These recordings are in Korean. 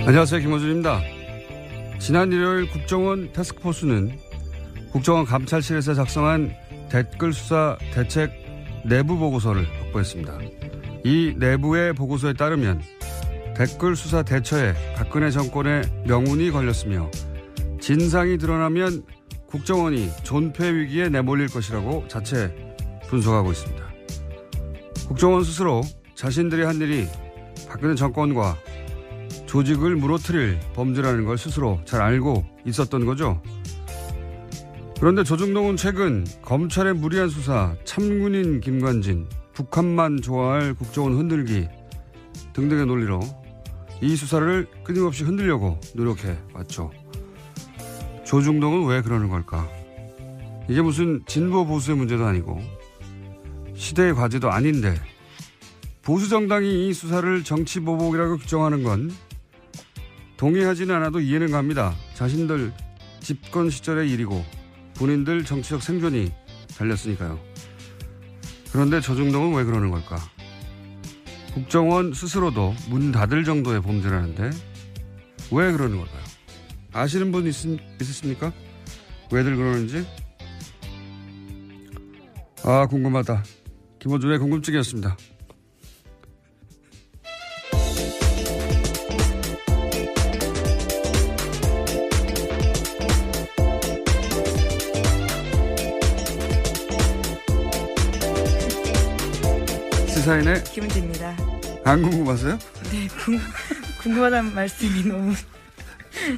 안녕하세요. 김호준입니다. 지난 일요일 국정원 태스크포스는 국정원 감찰실에서 작성한 댓글 수사 대책 내부 보고서를 확보했습니다. 이 내부의 보고서에 따르면 댓글 수사 대처에 박근혜 정권의 명운이 걸렸으며 진상이 드러나면 국정원이 존폐 위기에 내몰릴 것이라고 자체 분석하고 있습니다. 국정원 스스로 자신들이 한 일이 박근혜 정권과 조직을 무너뜨릴 범죄라는 걸 스스로 잘 알고 있었던 거죠. 그런데 조중동은 최근 검찰의 무리한 수사, 참군인 김관진, 북한만 좋아할 국정원 흔들기 등등의 논리로 이 수사를 끊임없이 흔들려고 노력해 왔죠. 조중동은 왜 그러는 걸까? 이게 무슨 진보 보수의 문제도 아니고 시대의 과제도 아닌데 보수 정당이 이 수사를 정치 보복이라고 규정하는 건 동의하지는 않아도 이해는 갑니다. 자신들 집권 시절의 일이고 본인들 정치적 생존이 달렸으니까요. 그런데 조중동은 왜 그러는 걸까? 국정원 스스로도 문 닫을 정도의 범죄라는데 왜 그러는 걸까요? 아시는 분 있으십니까? 왜들 그러는지? 아, 궁금하다. 김호준의 궁금증이었습니다. 시사인의 김은지입니다. 안 궁금하세요? 네, 궁금하다는 말씀이 너무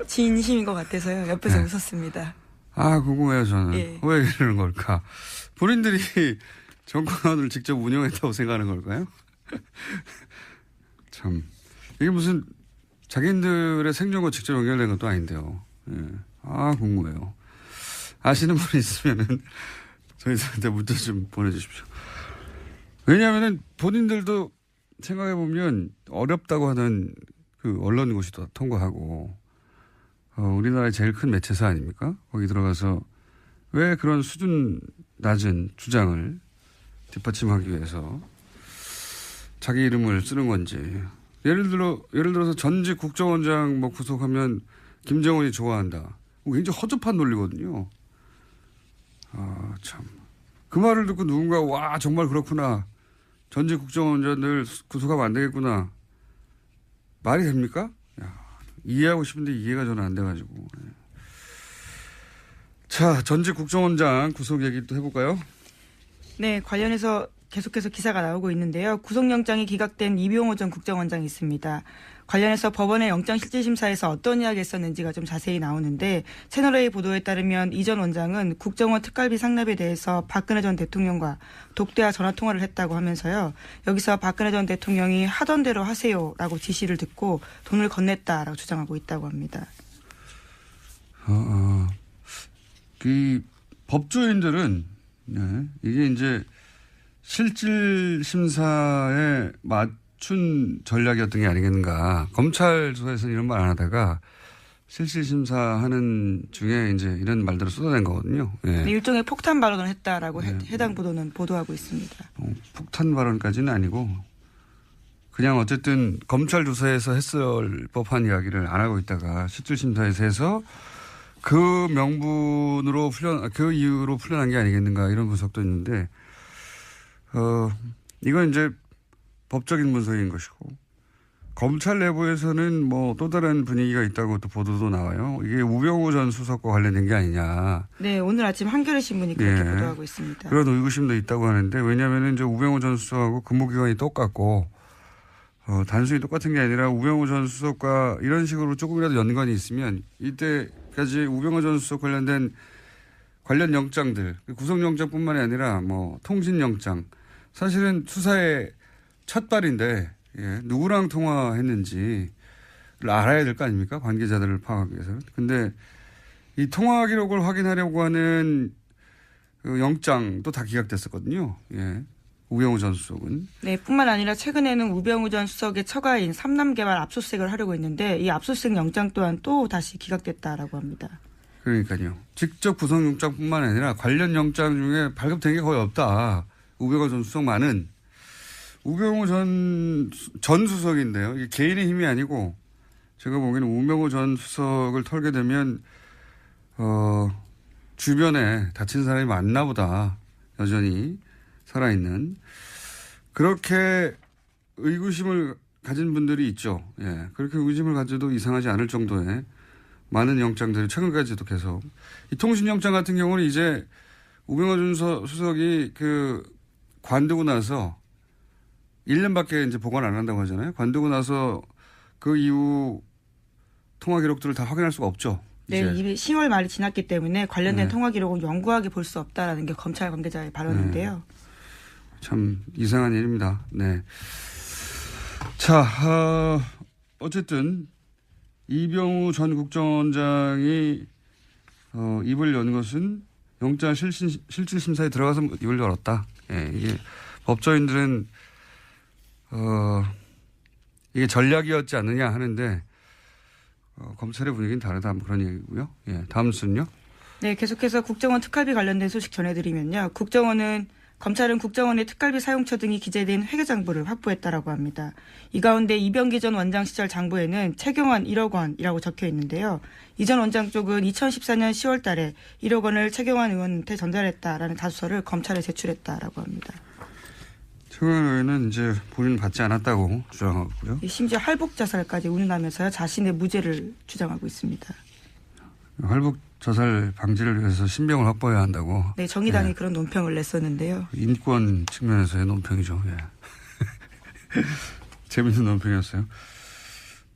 진심인 것 같아서요. 옆에서 웃었습니다. 아, 궁금해요, 저는. 예. 왜 이러는 걸까? 본인들이 정권을 직접 운영했다고 생각하는 걸까요? 참. 이게 무슨 자기들의 생존과 직접 연결된 것도 아닌데요. 예. 아, 궁금해요. 아시는 분 있으면은 저희들한테 문자 좀 보내주십시오. 왜냐하면은 본인들도 생각해보면 어렵다고 하는 그 언론고시도 통과하고, 우리나라의 제일 큰 매체사 아닙니까? 거기 들어가서 왜 그런 수준 낮은 주장을 뒷받침하기 위해서 자기 이름을 쓰는 건지. 예를 들어서 전직 국정원장 뭐 구속하면 김정은이 좋아한다. 굉장히 허접한 논리거든요. 아, 참. 그 말을 듣고 누군가, 와, 정말 그렇구나. 전직 국정원장들 구속하면 안 되겠구나. 말이 됩니까? 야, 이해하고 싶은데 이해가 저는 안 돼가지고. 자, 전직 국정원장 구속 얘기 또 해볼까요? 네, 관련해서 계속해서 기사가 나오고 있는데요. 구속영장이 기각된 이병호 전 국정원장이 있습니다. 관련해서 법원의 영장실질심사에서 어떤 이야기가 있었는지가 좀 자세히 나오는데 채널A 보도에 따르면 이 전 원장은 국정원 특갈비 상납에 대해서 박근혜 전 대통령과 독대와 전화통화를 했다고 하면서요. 여기서 박근혜 전 대통령이 하던 대로 하세요라고 지시를 듣고 돈을 건넸다라고 주장하고 있다고 합니다. 그 법조인들은 네, 이게 이제 실질 심사에 맞춘 전략이었던 게 아니겠는가. 검찰 조사에서는 이런 말 안 하다가 실질 심사하는 중에 이제 이런 말들을 쏟아낸 거거든요. 예. 일종의 폭탄 발언을 했다라고 네. 해당 보도는 보도하고 있습니다. 폭탄 발언까지는 아니고 그냥 어쨌든 검찰 조사에서 했을 법한 이야기를 안 하고 있다가 실질 심사에서 해서 그 명분으로 그 이유로 풀려난 게 아니겠는가 이런 분석도 있는데, 이건 이제 법적인 분석인 것이고, 검찰 내부에서는 뭐 또 다른 분위기가 있다고 또 보도도 나와요. 이게 우병우 전 수석과 관련된 게 아니냐. 네, 오늘 아침 한겨레 신문이 그렇게 예. 보도하고 있습니다. 그런 의구심도 있다고 하는데, 왜냐하면 이제 우병우 전 수석하고 근무기간이 똑같고, 단순히 똑같은 게 아니라 우병우 전 수석과 이런 식으로 조금이라도 연관이 있으면 이때까지 우병우 전 수석 관련된 관련 영장들, 구속영장뿐만이 아니라 뭐 통신영장, 사실은 수사의 첫 발인데, 예, 누구랑 통화했는지를 알아야 될 거 아닙니까? 관계자들을 파악하기 위해서는. 근데 이 통화 기록을 확인하려고 하는 그 영장도 다 기각됐었거든요. 예. 우병우 전 수석은. 네, 뿐만 아니라 최근에는 우병우 전 수석의 처가인 삼남개발 압수수색을 하려고 했는데 이 압수수색 영장 또한 또 다시 기각됐다라고 합니다. 그러니까요. 직접 구속영장뿐만 아니라 관련 영장 중에 발급된 게 거의 없다. 우병우 전 수석만은. 우병우 전 수석인데요. 이게 개인의 힘이 아니고 제가 보기에는 우명우 전 수석을 털게 되면 주변에 다친 사람이 많나 보다. 여전히 살아있는. 그렇게 의구심을 가진 분들이 있죠. 예. 그렇게 의구심을 가져도 이상하지 않을 정도의 많은 영장들이 최근까지도 계속. 이 통신영장 같은 경우는 이제 우병호 전 수석이 관두고 나서 1년밖에 이제 보관 안 한다고 하잖아요. 관두고 나서 그 이후 통화 기록들을 다 확인할 수가 없죠. 네, 이미 10월 말이 지났기 때문에 관련된 통화 기록은 영구하게 볼 수 없다라는 게 검찰 관계자의 발언인데요. 네. 참 이상한 일입니다. 네. 자, 어쨌든 이병우 전 국정원장이 입을 연 것은 영장 실질심사에 들어가서 입을 열었다. 예, 이게 법조인들은 이게 전략이었지 않느냐 하는데 검찰의 분위기는 다르다. 뭐 그런 얘기고요. 예, 다음 순요. 네, 계속해서 국정원 특활비 관련된 소식 전해드리면요. 검찰은 국정원의 특활비 사용처 등이 기재된 회계장부를 확보했다라고 합니다. 이 가운데 이병기 전 원장 시절 장부에는 최경환 1억 원이라고 적혀 있는데요. 이 전 원장 쪽은 2014년 10월 달에 1억 원을 최경환 의원한테 전달했다라는 자수서를 검찰에 제출했다라고 합니다. 최경환 의원은 이제 본인은 받지 않았다고 주장하고요. 심지어 할복 자살까지 운운하면서 자신의 무죄를 주장하고 있습니다. 할복 자살 방지를 위해서 신병을 확보해야 한다고. 네, 정의당이 예. 그런 논평을 냈었는데요. 인권 측면에서의 논평이죠. 예. 재밌는 논평이었어요.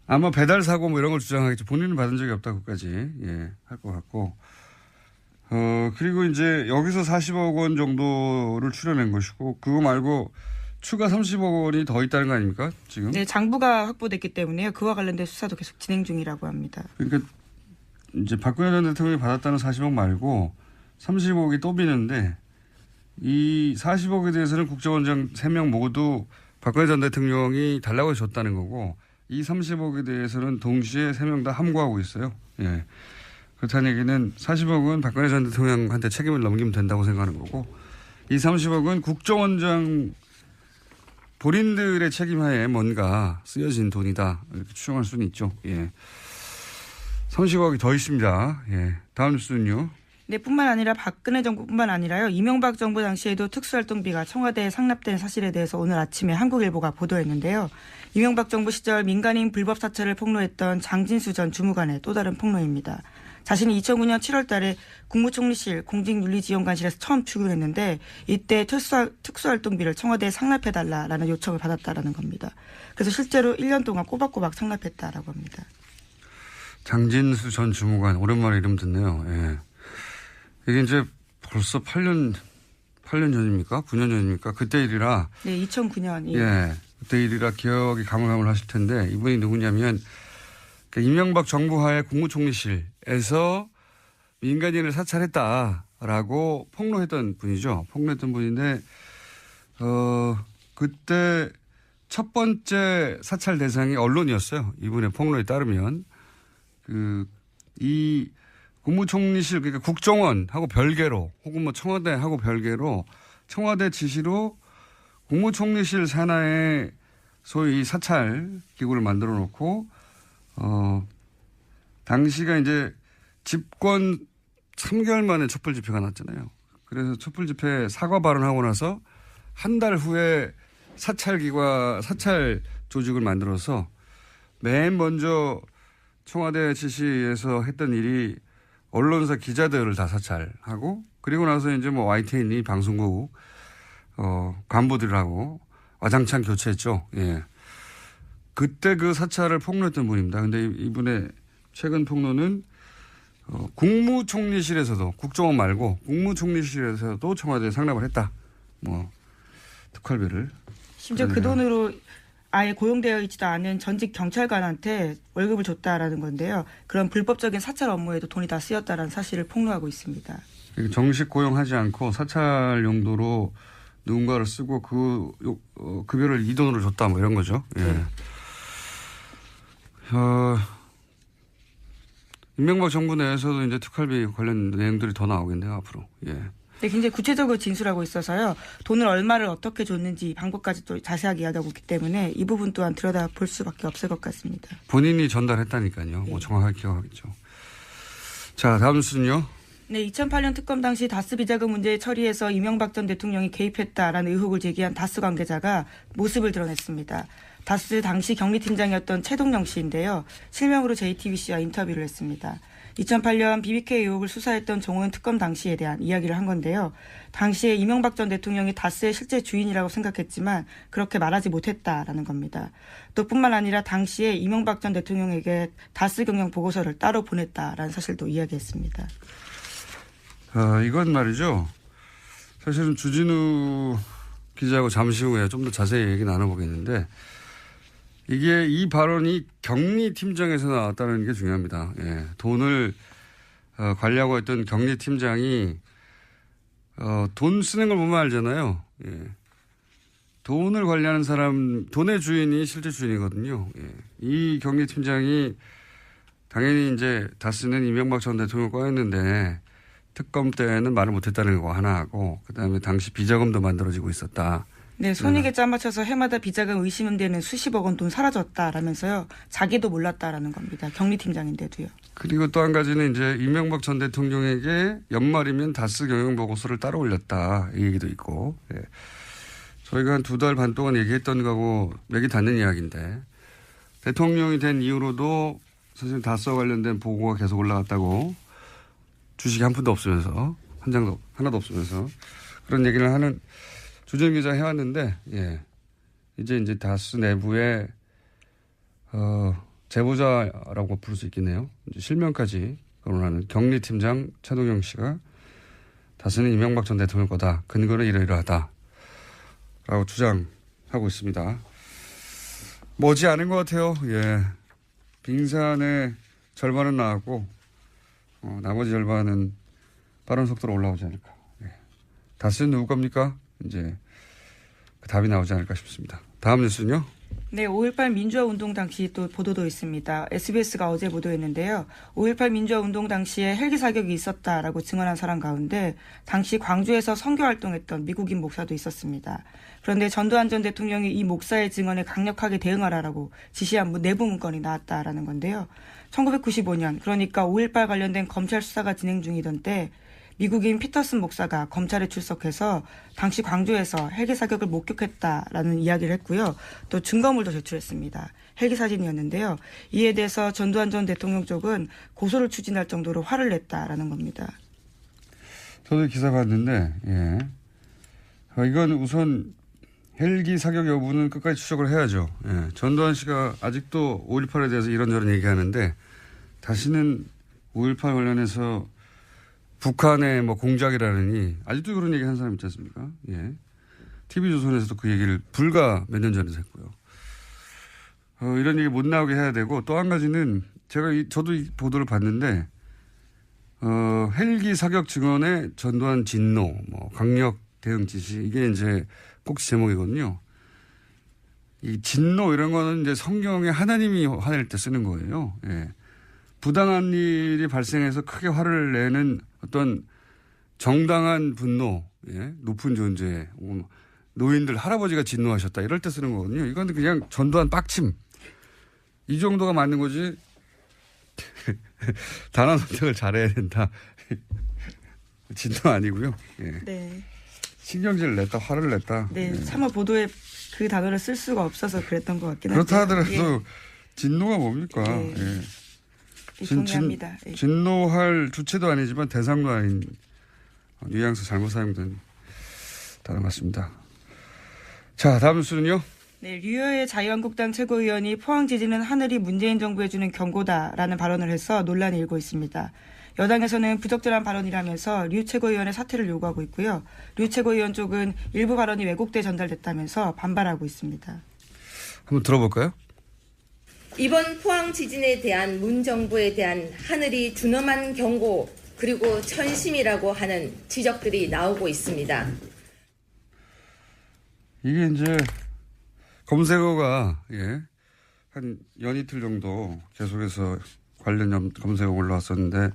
아마 배달 사고 뭐 이런 걸 주장하겠죠. 본인은 받은 적이 없다고까지 할 것 같고. 그리고 이제 여기서 40억 원 정도를 출연한 것이고 그거 말고 추가 30억 원이 더 있다는 거 아닙니까? 지금? 네, 장부가 확보됐기 때문에요. 그와 관련된 수사도 계속 진행 중이라고 합니다. 그러니까 이제 박근혜 전 대통령이 받았다는 40억 말고 30억이 또 비는데 이 40억에 대해서는 국정원장 3명 모두 박근혜 전 대통령이 달라고 줬다는 거고 이 30억에 대해서는 동시에 3명 다 함구하고 있어요. 예. 그렇다는 얘기는 40억은 박근혜 전 대통령한테 책임을 넘기면 된다고 생각하는 거고 이 30억은 국정원장 본인들의 책임하에 뭔가 쓰여진 돈이다. 이렇게 추정할 수는 있죠. 예. 30억이 더 있습니다. 예. 다음 뉴스는요. 네, 뿐만 아니라 박근혜 정부뿐만 아니라요. 이명박 정부 당시에도 특수활동비가 청와대에 상납된 사실에 대해서 오늘 아침에 한국일보가 보도했는데요. 이명박 정부 시절 민간인 불법 사찰을 폭로했던 장진수 전 주무관의 또 다른 폭로입니다. 자신이 2009년 7월 달에 국무총리실 공직윤리지원관실에서 처음 출근했는데 이때 특수활동비를 청와대에 상납해달라라는 요청을 받았다라는 겁니다. 그래서 실제로 1년 동안 꼬박꼬박 상납했다라고 합니다. 장진수 전 주무관 오랜만에 이름 듣네요. 예. 이게 이제 벌써 8년 전입니까? 9년 전입니까? 그때 일이라. 네, 2009년. 예. 그때 일이라 기억이 가물가물하실 텐데 이분이 누구냐면 이명박 정부 하에 국무총리실에서 민간인을 사찰했다라고 폭로했던 분이죠. 폭로했던 분인데 그때 첫 번째 사찰 대상이 언론이었어요. 이분의 폭로에 따르면 이 국무총리실 그러니까 국정원하고 별개로 혹은 뭐 청와대하고 별개로 청와대 지시로 국무총리실 산하에 소위 사찰 기구를 만들어 놓고 당시가 이제 집권 3개월 만에 촛불 집회가 났잖아요. 그래서 촛불 집회 사과 발언하고 나서 한 달 후에 사찰 조직을 만들어서 맨 먼저 청와대 지시에서 했던 일이 언론사 기자들을 다 사찰하고 그리고 나서 이제 뭐 YTN이 방송국 간부들하고 와장창 교체했죠. 예. 그때 그 사찰을 폭로했던 분입니다. 근데 이분의 최근 폭로는 국무총리실에서도 국정원 말고 국무총리실에서도 청와대에 상납을 했다. 뭐 특활비를. 심지어 그 돈으로 아예 고용되어 있지도 않은 전직 경찰관한테 월급을 줬다라는 건데요. 그런 불법적인 사찰 업무에도 돈이 다 쓰였다라는 사실을 폭로하고 있습니다. 정식 고용하지 않고 사찰 용도로 누군가를 쓰고 그 급여를 이 돈으로 줬다 뭐 이런 거죠. 예. 네. 이명박 정부 내에서도 이제 특활비 관련 내용들이 더 나오겠네요 앞으로. 예. 네, 굉장히 구체적으로 진술하고 있어서요. 돈을 얼마를 어떻게 줬는지 방법까지 또 자세하게 이야기하고 있기 때문에 이 부분 또한 들여다볼 수밖에 없을 것 같습니다. 본인이 전달했다니까요. 뭐 정확하게 기억하겠죠. 자, 다음 뉴스는요. 네, 2008년 특검 당시 다스 비자금 문제 처리에서 이명박 전 대통령이 개입했다라는 의혹을 제기한 다스 관계자가 모습을 드러냈습니다. 다스 당시 경리팀장이었던 최동영 씨인데요. 실명으로 JTBC와 인터뷰를 했습니다. 2008년 BBK 의혹을 수사했던 정호연 특검 당시에 대한 이야기를 한 건데요. 당시에 이명박 전 대통령이 다스의 실제 주인이라고 생각했지만 그렇게 말하지 못했다라는 겁니다. 또 뿐만 아니라 당시에 이명박 전 대통령에게 다스 경영 보고서를 따로 보냈다라는 사실도 이야기했습니다. 이건 말이죠. 사실은 주진우 기자하고 잠시 후에 좀 더 자세히 얘기 나눠보겠는데 이게 이 발언이 경리팀장에서 나왔다는 게 중요합니다. 예, 돈을 관리하고 있던 경리팀장이 돈 쓰는 걸 보면 알잖아요. 예. 돈을 관리하는 사람, 돈의 주인이 실제 주인이거든요. 예. 이 경리팀장이 당연히 이제 다스는 이명박 전 대통령을 꺼냈는데 특검 때는 말을 못했다는 거 하나 하고 그다음에 당시 비자금도 만들어지고 있었다. 네, 손익에 짜맞춰서 해마다 비자금 의심되는 수십억 원 돈 사라졌다라면서요. 자기도 몰랐다라는 겁니다. 경리팀장인데도요. 그리고 또 한 가지는 이제 이명박 전 대통령에게 연말이면 다스 경영 보고서를 따로 올렸다. 이 얘기도 있고. 예. 저희가 한 2달 반 동안 얘기했던 거하고 맥이 닿는 이야기인데 대통령이 된 이후로도 사실 다스와 관련된 보고가 계속 올라갔다고 주식이 한 푼도 없으면서 한 장도 하나도 없으면서 그런 얘기를 하는 주진 기자 해왔는데, 예. 이제 다스 내부에, 제보자라고 부를 수 있겠네요. 이제 실명까지 거론하는 경리팀장 최동영 씨가 다스는 이명박 전 대통령 거다. 근거는 이러이러하다. 라고 주장하고 있습니다. 머지 않은 것 같아요. 예. 빙산의 절반은 나왔고, 나머지 절반은 빠른 속도로 올라오지 않을까. 예. 다스는 누구 겁니까? 이제 그 답이 나오지 않을까 싶습니다. 다음 뉴스는요? 네, 5.18 민주화 운동 당시 또 보도도 있습니다. SBS가 어제 보도했는데요. 5.18 민주화 운동 당시에 헬기 사격이 있었다라고 증언한 사람 가운데 당시 광주에서 선교 활동했던 미국인 목사도 있었습니다. 그런데 전두환 전 대통령이 이 목사의 증언에 강력하게 대응하라라고 지시한 내부 문건이 나왔다라는 건데요. 1995년 그러니까 5.18 관련된 검찰 수사가 진행 중이던 때 미국인 피터슨 목사가 검찰에 출석해서 당시 광주에서 헬기 사격을 목격했다라는 이야기를 했고요. 또 증거물도 제출했습니다. 헬기 사진이었는데요. 이에 대해서 전두환 전 대통령 쪽은 고소를 추진할 정도로 화를 냈다라는 겁니다. 저도 기사 봤는데, 예. 이건 우선 헬기 사격 여부는 끝까지 추적을 해야죠. 예. 전두환 씨가 아직도 5.18에 대해서 이런저런 얘기하는데 다시는 5.18 관련해서 북한의 뭐 공작이라느니 아직도 그런 얘기 한 사람 있지 않습니까? 예. TV조선에서도 그 얘기를 불과 몇 년 전에 했고요. 이런 얘기 못 나오게 해야 되고 또 한 가지는 저도 이 보도를 봤는데 헬기 사격 증언에 전두환 진노, 뭐 강력 대응 지시 이게 이제 꼭지 제목이거든요. 이 진노 이런 거는 이제 성경에 하나님이 화낼 때 쓰는 거예요. 예. 부당한 일이 발생해서 크게 화를 내는 어떤 정당한 분노, 예? 높은 존재, 노인들, 할아버지가 진노하셨다. 이럴 때 쓰는 거거든요. 이건 그냥 전두환 빡침. 이 정도가 맞는 거지. 단어 선택을 잘해야 된다. 진노 아니고요. 예. 네. 신경질을 냈다, 화를 냈다. 네, 예. 차마 보도에 그 단어를 쓸 수가 없어서 그랬던 것 같긴 한데. 그렇다 하더라도 진노가 뭡니까? 네. 예. 동의합니다. 진노할 주체도 아니지만 대상도 아닌 뉘앙스 잘못 사용된 단어 같습니다. 자, 다음 뉴스는요. 네, 류여의 자유한국당 최고위원이 포항 지진은 하늘이 문재인 정부에 주는 경고다라는 발언을 해서 논란이 일고 있습니다. 여당에서는 부적절한 발언이라면서 류 최고위원의 사퇴를 요구하고 있고요. 류 최고위원 쪽은 일부 발언이 왜곡돼 전달됐다면서 반발하고 있습니다. 한번 들어볼까요? 이번 포항 지진에 대한 문 정부에 대한 하늘이 준엄한 경고 그리고 천심이라고 하는 지적들이 나오고 있습니다. 이게 이제 검색어가 한 연이틀 정도 계속해서 관련 검색어 올라왔었는데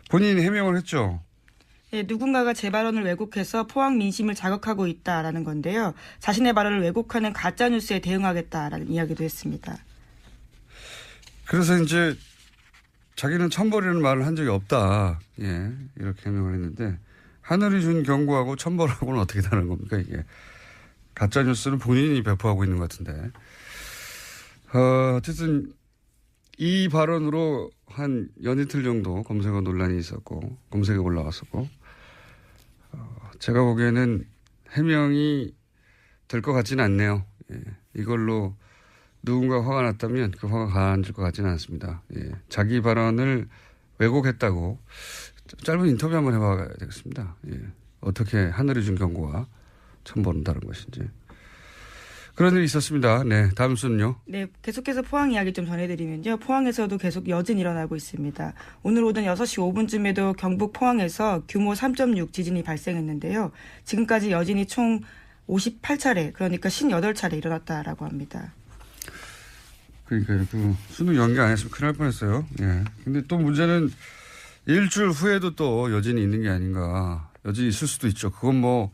본인이 해명을 했죠. 네, 누군가가 제 발언을 왜곡해서 포항 민심을 자극하고 있다라는 건데요. 자신의 발언을 왜곡하는 가짜 뉴스에 대응하겠다라는 이야기도 했습니다. 그래서 이제 자기는 천벌이라는 말을 한 적이 없다. 예, 이렇게 해명을 했는데 하늘이 준 경고하고 천벌하고는 어떻게 다른 겁니까 이게. 가짜 뉴스는 본인이 배포하고 있는 것 같은데. 어쨌든 이 발언으로 한 연이틀 정도 검색어 논란이 있었고 검색에 올라왔었고 제가 보기에는 해명이 될 것 같지는 않네요. 예, 이걸로 누군가 화가 났다면 그 화가 가라앉을 것 같지는 않습니다. 예, 자기 발언을 왜곡했다고 짧은 인터뷰 한번 해봐야 되겠습니다. 예, 어떻게 하늘이 준 경고와 천벌은 다른 것인지. 그런 일이 있었습니다. 네, 다음 순요. 네, 계속해서 포항 이야기 좀 전해드리면요. 포항에서도 계속 여진 일어나고 있습니다. 오늘 오전 6시 5분쯤에도 경북 포항에서 규모 3.6 지진이 발생했는데요. 지금까지 여진이 총 58차례, 그러니까 58차례 일어났다라고 합니다. 그러니까요. 그 수능 연기 안 했으면 큰일 날 뻔했어요. 예. 근데 또 문제는 일주일 후에도 또 여진이 있는 게 아닌가. 여진이 있을 수도 있죠. 그건 뭐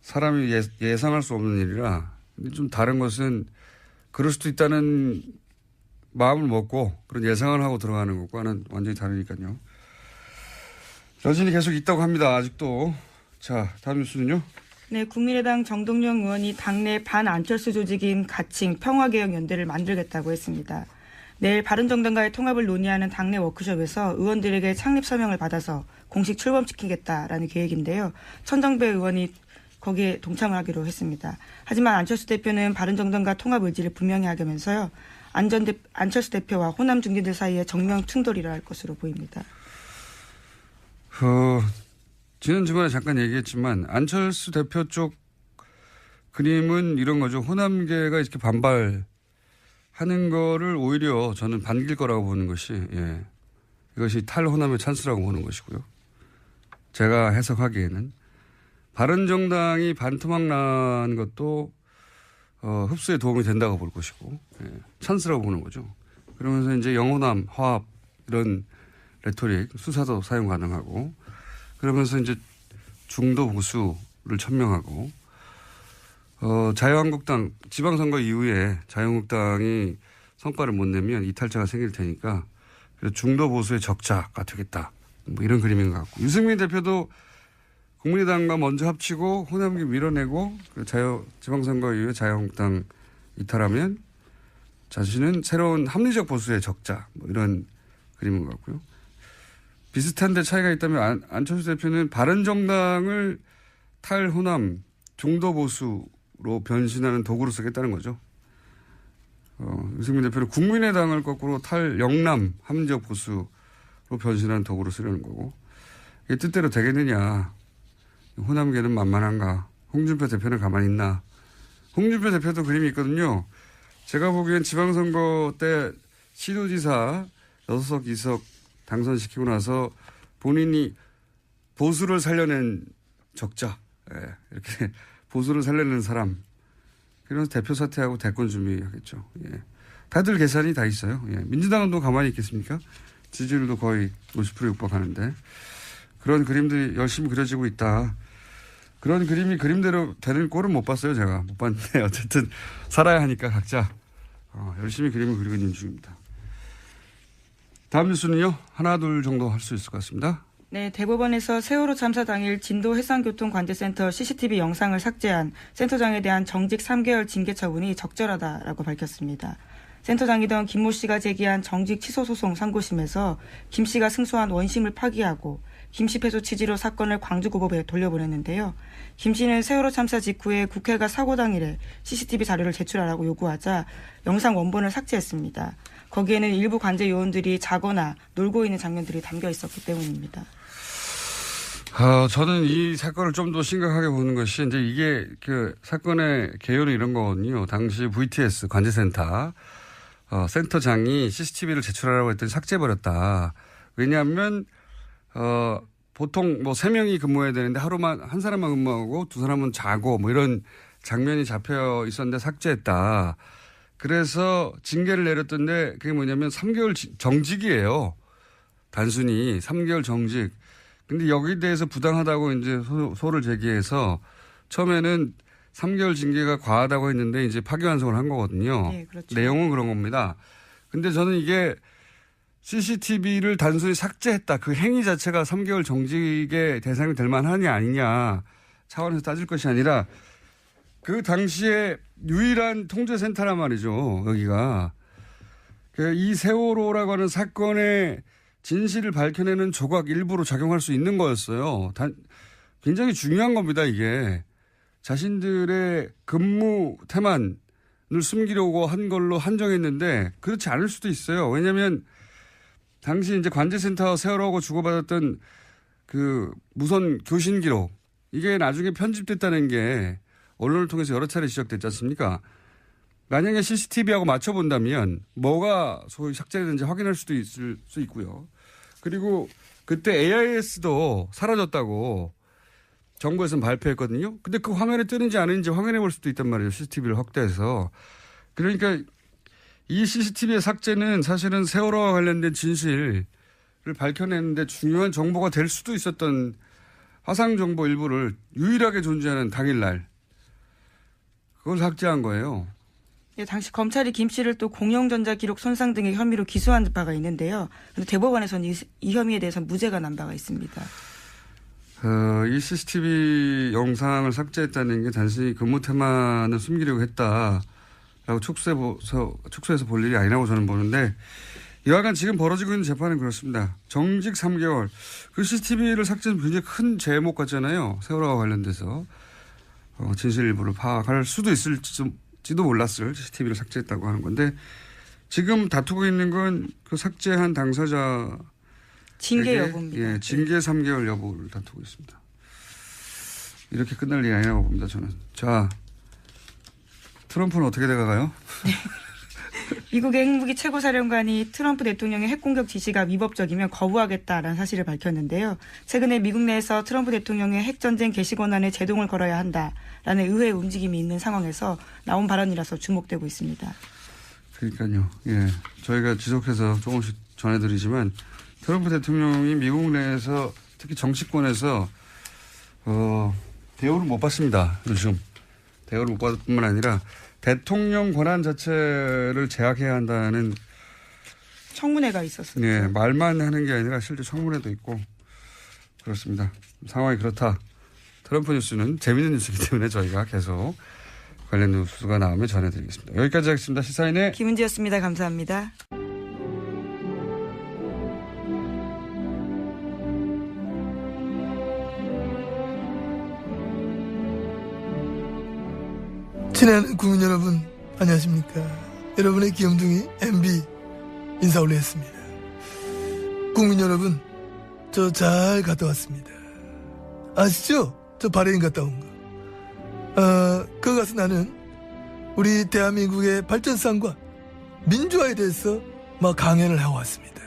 사람이 예상할 수 없는 일이라. 근데 좀 다른 것은 그럴 수도 있다는 마음을 먹고 그런 예상을 하고 들어가는 것과는 완전히 다르니까요. 여진이 계속 있다고 합니다. 아직도. 자, 다음 뉴스는요. 네, 국민의당 정동영 의원이 당내 반안철수 조직인 가칭 평화개혁연대를 만들겠다고 했습니다. 내일 바른정당과의 통합을 논의하는 당내 워크숍에서 의원들에게 창립 서명을 받아서 공식 출범시키겠다라는 계획인데요. 천정배 의원이 거기에 동참을 하기로 했습니다. 하지만 안철수 대표는 바른정당과 통합 의지를 분명히 하면서요. 안철수 대표와 호남 중진들 사이에 정면 충돌이 일어날 것으로 보입니다. 지난 주말에 잠깐 얘기했지만 안철수 대표 쪽 그림은 이런 거죠. 호남계가 이렇게 반발하는 거를 오히려 저는 반길 거라고 보는 것이 예. 이것이 탈호남의 찬스라고 보는 것이고요. 제가 해석하기에는 바른정당이 반토막 난 것도 흡수에 도움이 된다고 볼 것이고 예. 찬스라고 보는 거죠. 그러면서 이제 영호남, 화합 이런 레토릭, 수사도 사용 가능하고 그러면서 이제 중도 보수를 천명하고 자유한국당 지방선거 이후에 자유한국당이 성과를 못 내면 이탈자가 생길 테니까 그래서 중도 보수의 적자가 되겠다. 뭐 이런 그림인 것 같고 유승민 대표도 국민의당과 먼저 합치고 호남기 밀어내고 지방선거 이후에 자유한국당 이탈하면 자신은 새로운 합리적 보수의 적자 뭐 이런 그림인 것 같고요. 비슷한데 차이가 있다면 안철수 대표는 바른정당을 탈호남 중도보수로 변신하는 도구로 쓰겠다는 거죠. 유승민 대표는 국민의당을 거꾸로 탈영남 합리적 보수로 변신하는 도구로 쓰려는 거고 이게 뜻대로 되겠느냐. 호남계는 만만한가. 홍준표 대표는 가만히 있나. 홍준표 대표도 그림이 있거든요. 제가 보기엔 지방선거 때 시도지사 6석 2석 당선시키고 나서 본인이 보수를 살려낸 적자. 예, 이렇게 보수를 살려낸 사람. 그래서 대표 사퇴하고 대권 준비하겠죠. 예. 다들 계산이 다 있어요. 예. 민주당은 또 가만히 있겠습니까? 지지율도 거의 50% 육박하는데. 그런 그림들이 열심히 그려지고 있다. 그런 그림이 그림대로 되는 꼴은 못 봤어요. 제가 못 봤는데 어쨌든 살아야 하니까 각자 열심히 그림을 그리고 있는 중입니다. 다음 뉴스는요. 하나 둘 정도 할 수 있을 것 같습니다. 네, 대법원에서 세월호 참사 당일 진도 해상교통관제센터 CCTV 영상을 삭제한 센터장에 대한 정직 3개월 징계 처분이 적절하다라고 밝혔습니다. 센터장이던 김모 씨가 제기한 정직 취소 소송 상고심에서 김 씨가 승소한 원심을 파기하고 김 씨 패소 취지로 사건을 광주고법에 돌려보냈는데요. 김 씨는 세월호 참사 직후에 국회가 사고 당일에 CCTV 자료를 제출하라고 요구하자 영상 원본을 삭제했습니다. 거기에는 일부 관제 요원들이 자거나 놀고 있는 장면들이 담겨 있었기 때문입니다. 저는 이 사건을 좀 더 심각하게 보는 것이 이제 이게 그 사건의 개요는 이런 거거든요. 당시 VTS 관제센터 센터장이 CCTV를 제출하라고 했더니 삭제해버렸다. 왜냐하면 보통 뭐 3명이 근무해야 되는데 하루만 한 사람만 근무하고 2사람은 자고 뭐 이런 장면이 잡혀 있었는데 삭제했다. 그래서 징계를 내렸던데 그게 뭐냐면 3개월 정직이에요. 단순히 3개월 정직. 근데 여기에 대해서 부당하다고 이제 소를 제기해서 처음에는 3개월 징계가 과하다고 했는데 이제 파기환송을 한 거거든요. 네, 그렇죠. 내용은 그런 겁니다. 근데 저는 이게 CCTV를 단순히 삭제했다. 그 행위 자체가 3개월 정직의 대상이 될 만하냐 아니냐 차원에서 따질 것이 아니라 그 당시에 유일한 통제센터란 말이죠. 여기가. 이 세월호라고 하는 사건의 진실을 밝혀내는 조각 일부로 작용할 수 있는 거였어요. 굉장히 중요한 겁니다, 이게. 자신들의 근무 태만을 숨기려고 한 걸로 한정했는데 그렇지 않을 수도 있어요. 왜냐하면 당시 이제 관제센터 세월호하고 주고받았던 그 무선 교신 기록 이게 나중에 편집됐다는 게 언론을 통해서 여러 차례 지적됐지 않습니까? 만약에 CCTV하고 맞춰본다면 뭐가 소위 삭제됐는지 확인할 수도 있을 수 있고요. 그리고 그때 AIS도 사라졌다고 정부에서는 발표했거든요. 근데 그 화면에 뜨는지 아닌지 확인해 볼 수도 있단 말이에요. CCTV를 확대해서. 그러니까 이 CCTV의 삭제는 사실은 세월호와 관련된 진실을 밝혀내는데 중요한 정보가 될 수도 있었던 화상정보 일부를 유일하게 존재하는 당일날 그걸 삭제한 거예요. 예, 당시 검찰이 김 씨를 또 공영전자 기록 손상 등의 혐의로 기소한 바가 있는데요. 그런데 대법원에서는 이 혐의에 대해서 무죄가 난 바가 있습니다. 이 CCTV 영상을 삭제했다는 게 단순히 근무 태만을 숨기려고 했다라고 축소해서 볼 일이 아니라고 저는 보는데 여하간 지금 벌어지고 있는 재판은 그렇습니다. 정직 3개월. 그 CCTV를 삭제는 굉장히 큰 제목 같잖아요. 세월호와 관련돼서. 진실 일부를 파악할 수도 있을지도 몰랐을 CCTV를 삭제했다고 하는 건데 지금 다투고 있는 건 그 삭제한 당사자 징계 여부입니다. 예, 징계 3개월 여부를 다투고 있습니다. 이렇게 끝날 일이 아니라고 봅니다. 저는. 자, 트럼프는 어떻게 돼가요? 네. 미국의 핵무기 최고사령관이 트럼프 대통령의 핵공격 지시가 위법적이면 거부하겠다라는 사실을 밝혔는데요. 최근에 미국 내에서 트럼프 대통령의 핵전쟁 개시 권한에 제동을 걸어야 한다라는 의회의 움직임이 있는 상황에서 나온 발언이라서 주목되고 있습니다. 그러니까요. 예, 저희가 지속해서 조금씩 전해드리지만 트럼프 대통령이 미국 내에서 특히 정치권에서 대우를 못 받습니다. 요즘. 대우를 못 받을 뿐만 아니라 대통령 권한 자체를 제약해야 한다는 청문회가 있었어요. 네, 말만 하는 게 아니라 실제 청문회도 있고 그렇습니다. 상황이 그렇다. 트럼프 뉴스는 재미있는 뉴스이기 때문에 저희가 계속 관련 뉴스가 나오면 전해드리겠습니다. 여기까지 하겠습니다. 시사인의 김은지였습니다. 감사합니다. 친한 국민 여러분 안녕하십니까. 여러분의 귀염둥이 MB 인사 올리겠습니다. 국민 여러분 저 잘 갔다 왔습니다. 아시죠? 저 바레인 갔다 온 거. 그거 가서 나는 우리 대한민국의 발전상과 민주화에 대해서 막 강연을 하고 왔습니다.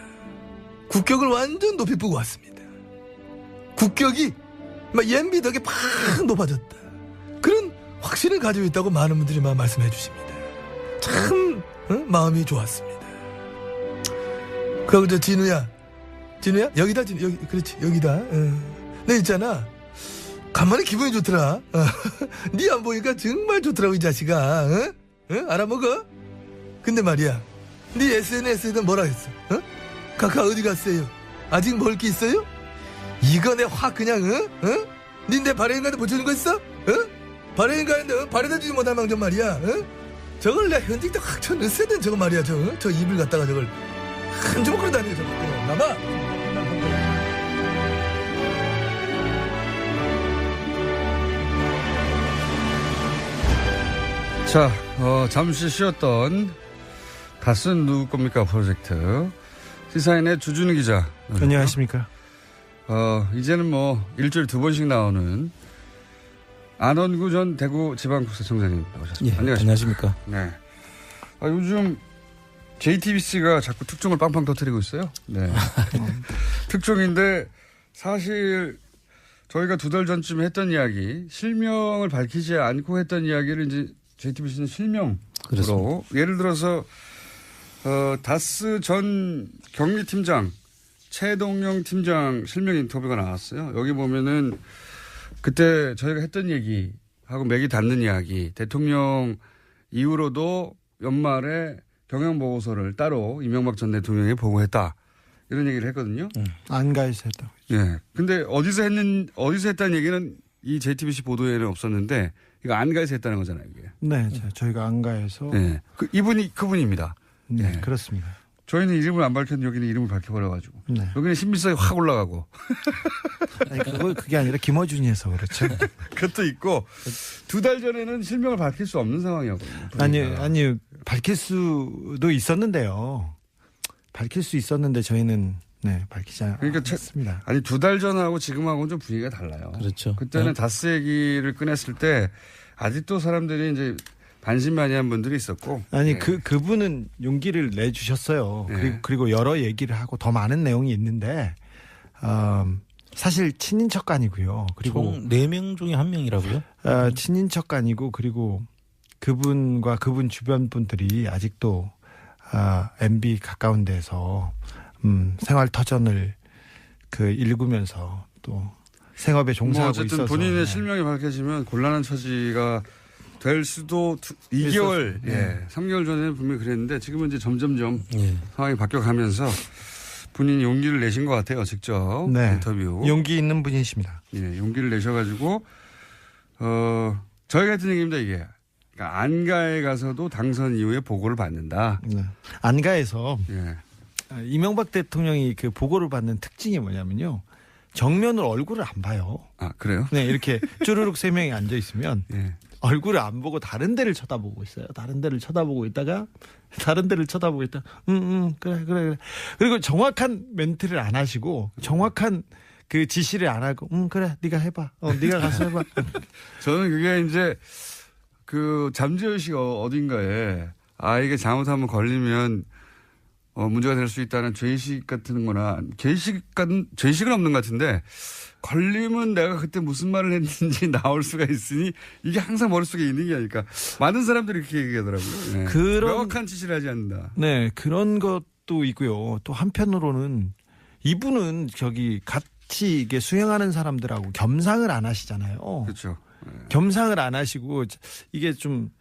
국격을 완전 높이 뿌고 왔습니다. 국격이 막 MB 덕에 팍 높아졌다. 그런 확신을 가지고 있다고 많은 분들이 막 말씀해 주십니다. 참 마음이 좋았습니다. 그리고 저 진우야 여기다 여기 그렇지 여기다. 내 있잖아 간만에 기분이 좋더라. 니 안 보니까 정말 좋더라고 이 자식아. 알아먹어? 근데 말이야 니 SNS에다 뭐라 했어? 카카 어디 갔어요? 아직 먹을 게 있어요? 이거 내 확 그냥 니 내 바레인가한테 보여주는 거 있어? 바레인가한테 바래다 주지 못할 망정 말이야. 저걸 내가 현직때 확 쳐넣었어야 된 저거 말이야. 저 입을 갖다가 저걸 한 주먹으로 다니고 저거 나봐. 자, 잠시 쉬었던 다스는 누구 겁니까 프로젝트 시사인의 주준우 기자. 안녕하십니까. 이제는 뭐 일주일에 2번씩 나오는 안원구 전 대구지방국세청장님 나오셨습니다. 예, 안녕하십니까. 네. 요즘 JTBC가 자꾸 특종을 빵빵 터뜨리고 있어요. 네. 특종인데 사실 저희가 2달 전쯤에 했던 이야기, 실명을 밝히지 않고 했던 이야기를 이제 JTBC는 실명으로 그렇습니다. 예를 들어서 다스 전 경리팀장 최동영 팀장 실명 인터뷰가 나왔어요. 여기 보면은 그때 저희가 했던 얘기하고 맥이 닿는 이야기, 대통령 이후로도 연말에 경영보고서를 따로 이명박 전 대통령이 보고했다. 이런 얘기를 했거든요. 안가에서 했다고. 예. 근데 어디서 했다는 얘기는 이 JTBC 보도에는 없었는데 이거 안가에서 했다는 거잖아요, 이게. 네, 저희가 안가에서. 네. 이분이 그분입니다. 네, 네. 그렇습니다. 저희는 이름을 안 밝혔는데 여기는 이름을 밝혀버려가지고. 네. 여기는 신빙성이 확 올라가고. 아니, 그게 아니라 김어준이 해서 그렇죠. 그것도 있고 2달 전에는 실명을 밝힐 수 없는 상황이었거든요. 아니, 밝힐 수도 있었는데요. 밝힐 수 있었는데 저희는 밝히지 않았습니다. 아니 2달 전하고 지금하고는 좀 분위기가 달라요. 그렇죠. 그때는 다스 얘기를 꺼냈을 때 아직도 사람들이 이제 반신반의한 분들이 있었고. 아니 네. 그분은 용기를 내주셨어요. 네. 그리고 여러 얘기를 하고 더 많은 내용이 있는데 사실 친인척간이고요. 그리고 총 4명 중에 1명이라고요? 친인척간이고 그리고 그분과 그분 주변 분들이 아직도 MB 가까운 데서 생활 터전을 읽으면서 또 생업에 종사하고 어쨌든 있어서 본인의 실명이 밝혀지면 곤란한 처지가 될 수도 2개월, 네. 3개월 전에는 분명히 그랬는데 지금은 이제 점점점 예. 상황이 바뀌어가면서 본인이 용기를 내신 것 같아요, 직접. 네. 인터뷰. 용기 있는 분이십니다. 예, 용기를 내셔가지고, 저희가 했던 얘기입니다, 이게. 그러니까 안가에 가서도 당선 이후에 보고를 받는다. 네. 안가에서 예. 이명박 대통령이 그 보고를 받는 특징이 뭐냐면요. 정면으로 얼굴을 안 봐요. 아, 그래요? 네, 이렇게 쭈르륵 3명이 앉아 있으면 예. 얼굴을 안 보고 다른 데를 쳐다보고 있어요. 다른 데를 쳐다보고 있다가 그래. 그리고 정확한 멘트를 안 하시고 정확한 그 지시를 안 하고 그래 네가 해봐. 네가 가서 해봐. 저는 그게 이제 그 잠재의식 어딘가에 이게 잘못하면 걸리면 문제가 될 수 있다는 죄의식 같은 거나 죄의식은 없는 것 같은데 걸리면 내가 그때 무슨 말을 했는지 나올 수가 있으니 이게 항상 머릿속에 있는 게 아닐까. 많은 사람들이 그렇게 얘기하더라고요. 네. 명확한 지시를 하지 않는다. 네, 그런 것도 있고요. 또 한편으로는 이분은 같이 이게 수행하는 사람들하고 겸상을 안 하시잖아요. 그렇죠. 네. 겸상을 안 하시고 이게 좀